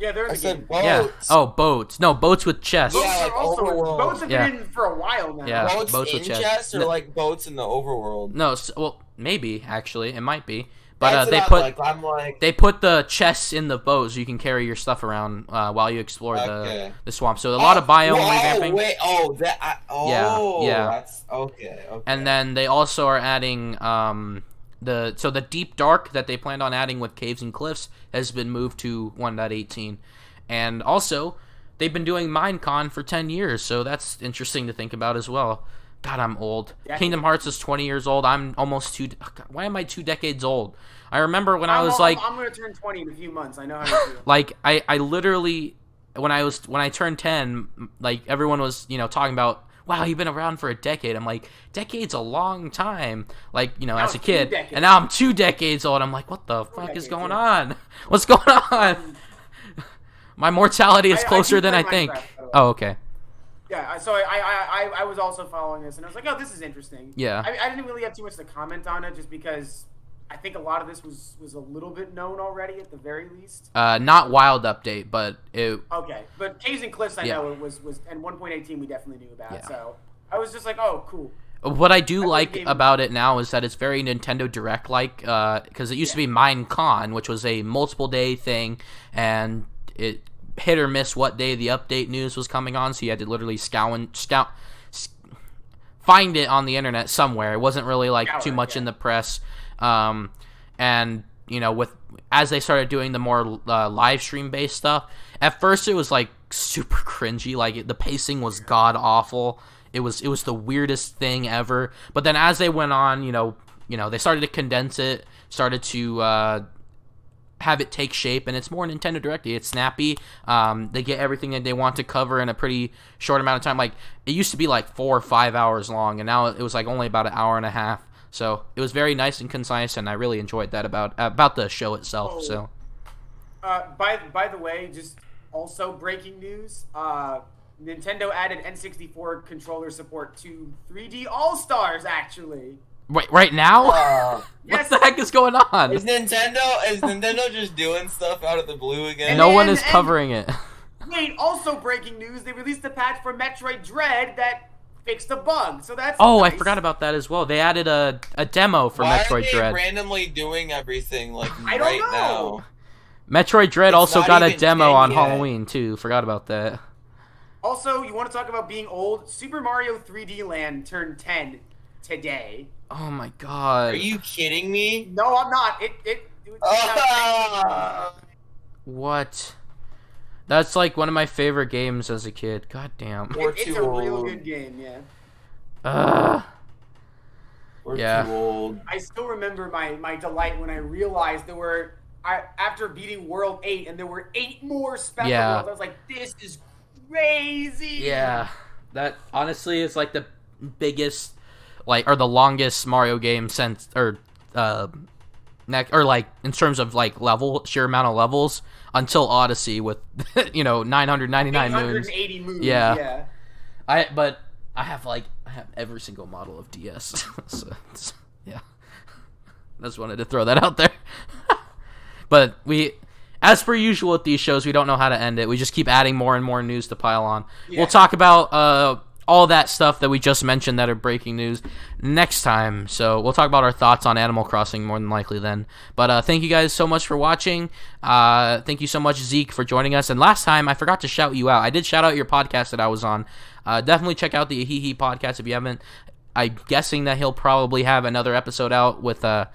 Yeah, they're in I the said game. boats. Yeah. Oh, boats. No, boats with chests. Boats Yeah, are like also Overworld. boats have Yeah. been in for a while now. Yeah. Boats boats in with chests. chests or No. like boats in the overworld? No, well, maybe actually it might be, but That's they what put I'm like. they put the chests in the boat so you can carry your stuff around while you explore Okay. the swamp. So a lot of biome revamping. Wait, Yeah. That's okay. And then they also are adding the deep dark that they planned on adding with caves and cliffs has been moved to 1.18, and also they've been doing Minecon for 10 years, so that's interesting to think about as well. God, I'm old. Yeah. Kingdom Hearts is 20 years old. I'm almost why am I 2 decades old? I remember when I was I'm gonna turn 20 in a few months. I know how to feel. like I literally when I turned 10, like everyone was talking about, wow, you've been around for a decade. I'm like, decade's a long time, like Now as a it's kid, 2 decades. and now I'm 2 decades old. I'm like, what the fuck is decades, going yeah. on? What's going on? My mortality is I closer do than play I think. Minecraft, by the way. Oh, okay. Yeah, so I was also following this, and I was like, oh, this is interesting. Yeah. I didn't really have too much to comment on it, just because I think a lot of this was a little bit known already at the very least. Not wild update, but it. Okay, but Caves and Cliffs, I Yeah. know it was, and 1.18 we definitely knew about. Yeah. So I was just like, oh, cool. What I do I like think about it now is that it's very Nintendo Direct like, because it used to be Minecon, which was a multiple day thing, and it hit or miss what day the update news was coming on, so you had to literally find it on the internet somewhere. It wasn't really like Scour too it, much yeah. in the press, and with as they started doing the more live stream based stuff, at first it was like super cringy, like the pacing was god awful. It was the weirdest thing ever. But then as they went on, they started to condense it, started to have it take shape, and it's more Nintendo Direct. It's snappy. They get everything that they want to cover in a pretty short amount of time. Like, it used to be like 4 or 5 hours long, and now it was like only about an hour and a half. So it was very nice and concise, and I really enjoyed that about the show itself. Oh. So By the way, just also breaking news. Nintendo added N64 controller support to 3D All Stars. Actually, wait, right now, what Yes. the heck is going on? Is Nintendo just doing stuff out of the blue again? And No one then- is covering it. wait. Also breaking news: they released a patch for Metroid Dread that fixed a bug. So that's Oh, I nice. forgot about that as well. They added a demo for Why Metroid are they Dread. randomly doing everything like I don't right know. now? Metroid Dread It's also not got a even demo 10 on yet. Halloween too. Forgot about that. Also, you want to talk about being old? Super Mario 3D Land turned 10 today. Oh my god. Are you kidding me? No, I'm not. It was Ah. What? That's like one of my favorite games as a kid. God damn. Or it's too a real old. good game, yeah. We're Yeah. too old. I still remember my delight when I realized after beating World 8 and there were 8 more special worlds. I was like, this is crazy. Yeah, that honestly is like the biggest, or the longest Mario game since, like in terms of like sheer amount of levels until Odyssey with 999 moons. 880 moons. Yeah. I have every single model of DS. So yeah, I just wanted to throw that out there. But as per usual with these shows, we don't know how to end it. We just keep adding more and more news to pile on. Yeah. We'll talk about all that stuff that we just mentioned that are breaking news next time. So we'll talk about our thoughts on Animal Crossing more than likely then. But thank you guys so much for watching. Thank you so much, Zeke, for joining us. And last time, I forgot to shout you out. I did shout out your podcast that I was on. Definitely check out the Hee podcast if you haven't. I'm guessing that he'll probably have another episode out with the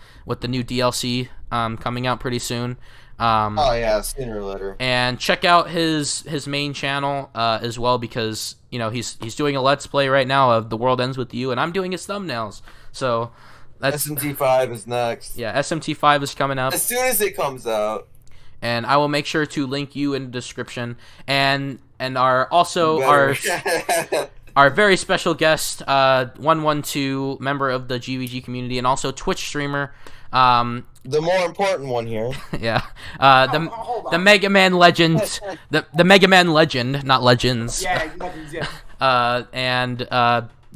new DLC coming out pretty soon. Sooner or later. And check out his main channel as well, because he's doing a Let's Play right now of The World Ends With You, and I'm doing his thumbnails. So that's SMT5 is next. Yeah, SMT5 is coming up as soon as it comes out. And I will make sure to link you in the description. And our very special guest, 112, member of the GVG community, and also Twitch streamer. The more important one here. Yeah. The Mega Man legend. the Mega Man legend, not legends. Yeah, legends, yeah.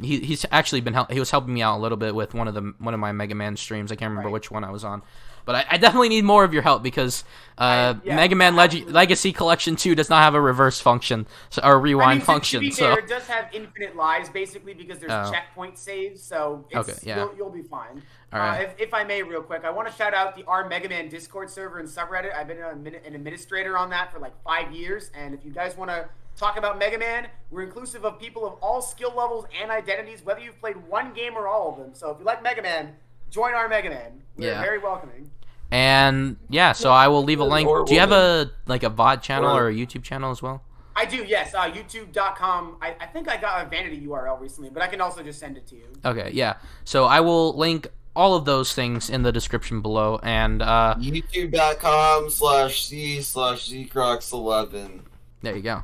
He's actually he was helping me out a little bit with one of my Mega Man streams. I can't remember which one I was on. But I definitely need more of your help, because Mega Man Legacy Collection 2 does not have a reverse function or rewind function. To be fair, it does have infinite lives, basically, because there's checkpoint saves, so you'll be fine. All right. If I may, real quick, I want to shout out the our Mega Man Discord server and subreddit. I've been an administrator on that for like 5 years, and if you guys want to talk about Mega Man, we're inclusive of people of all skill levels and identities, whether you've played one game or all of them. So if you like Mega Man, join our Mega Man. We're very welcoming. And so I will leave a link. Do you have a VOD channel or a YouTube channel as well? I do, yes. YouTube.com. I think I got a vanity URL recently, but I can also just send it to you. Okay, yeah. So I will link all of those things in the description below. And YouTube.com/C/Zcrox11. There you go.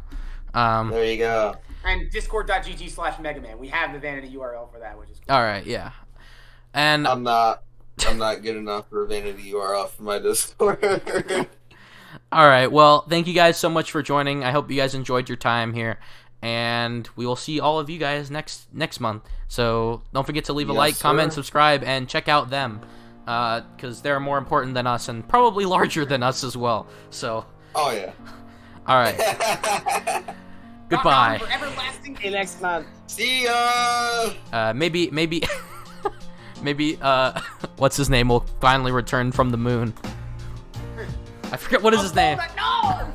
There you go. And Discord.gg/Megaman. We have the vanity URL for that, which is cool. All right, yeah. And I'm not good enough for a vanity URL for my Discord. All right, well, thank you guys so much for joining. I hope you guys enjoyed your time here, and we will see all of you guys next month. So don't forget to leave a like, comment, subscribe, and check out them, because they're more important than us and probably larger than us as well. So. Oh yeah. All right. Goodbye. Everlasting. See you next month. See ya. Maybe. Maybe, what's his name will finally return from the moon. I forget what is his name. No!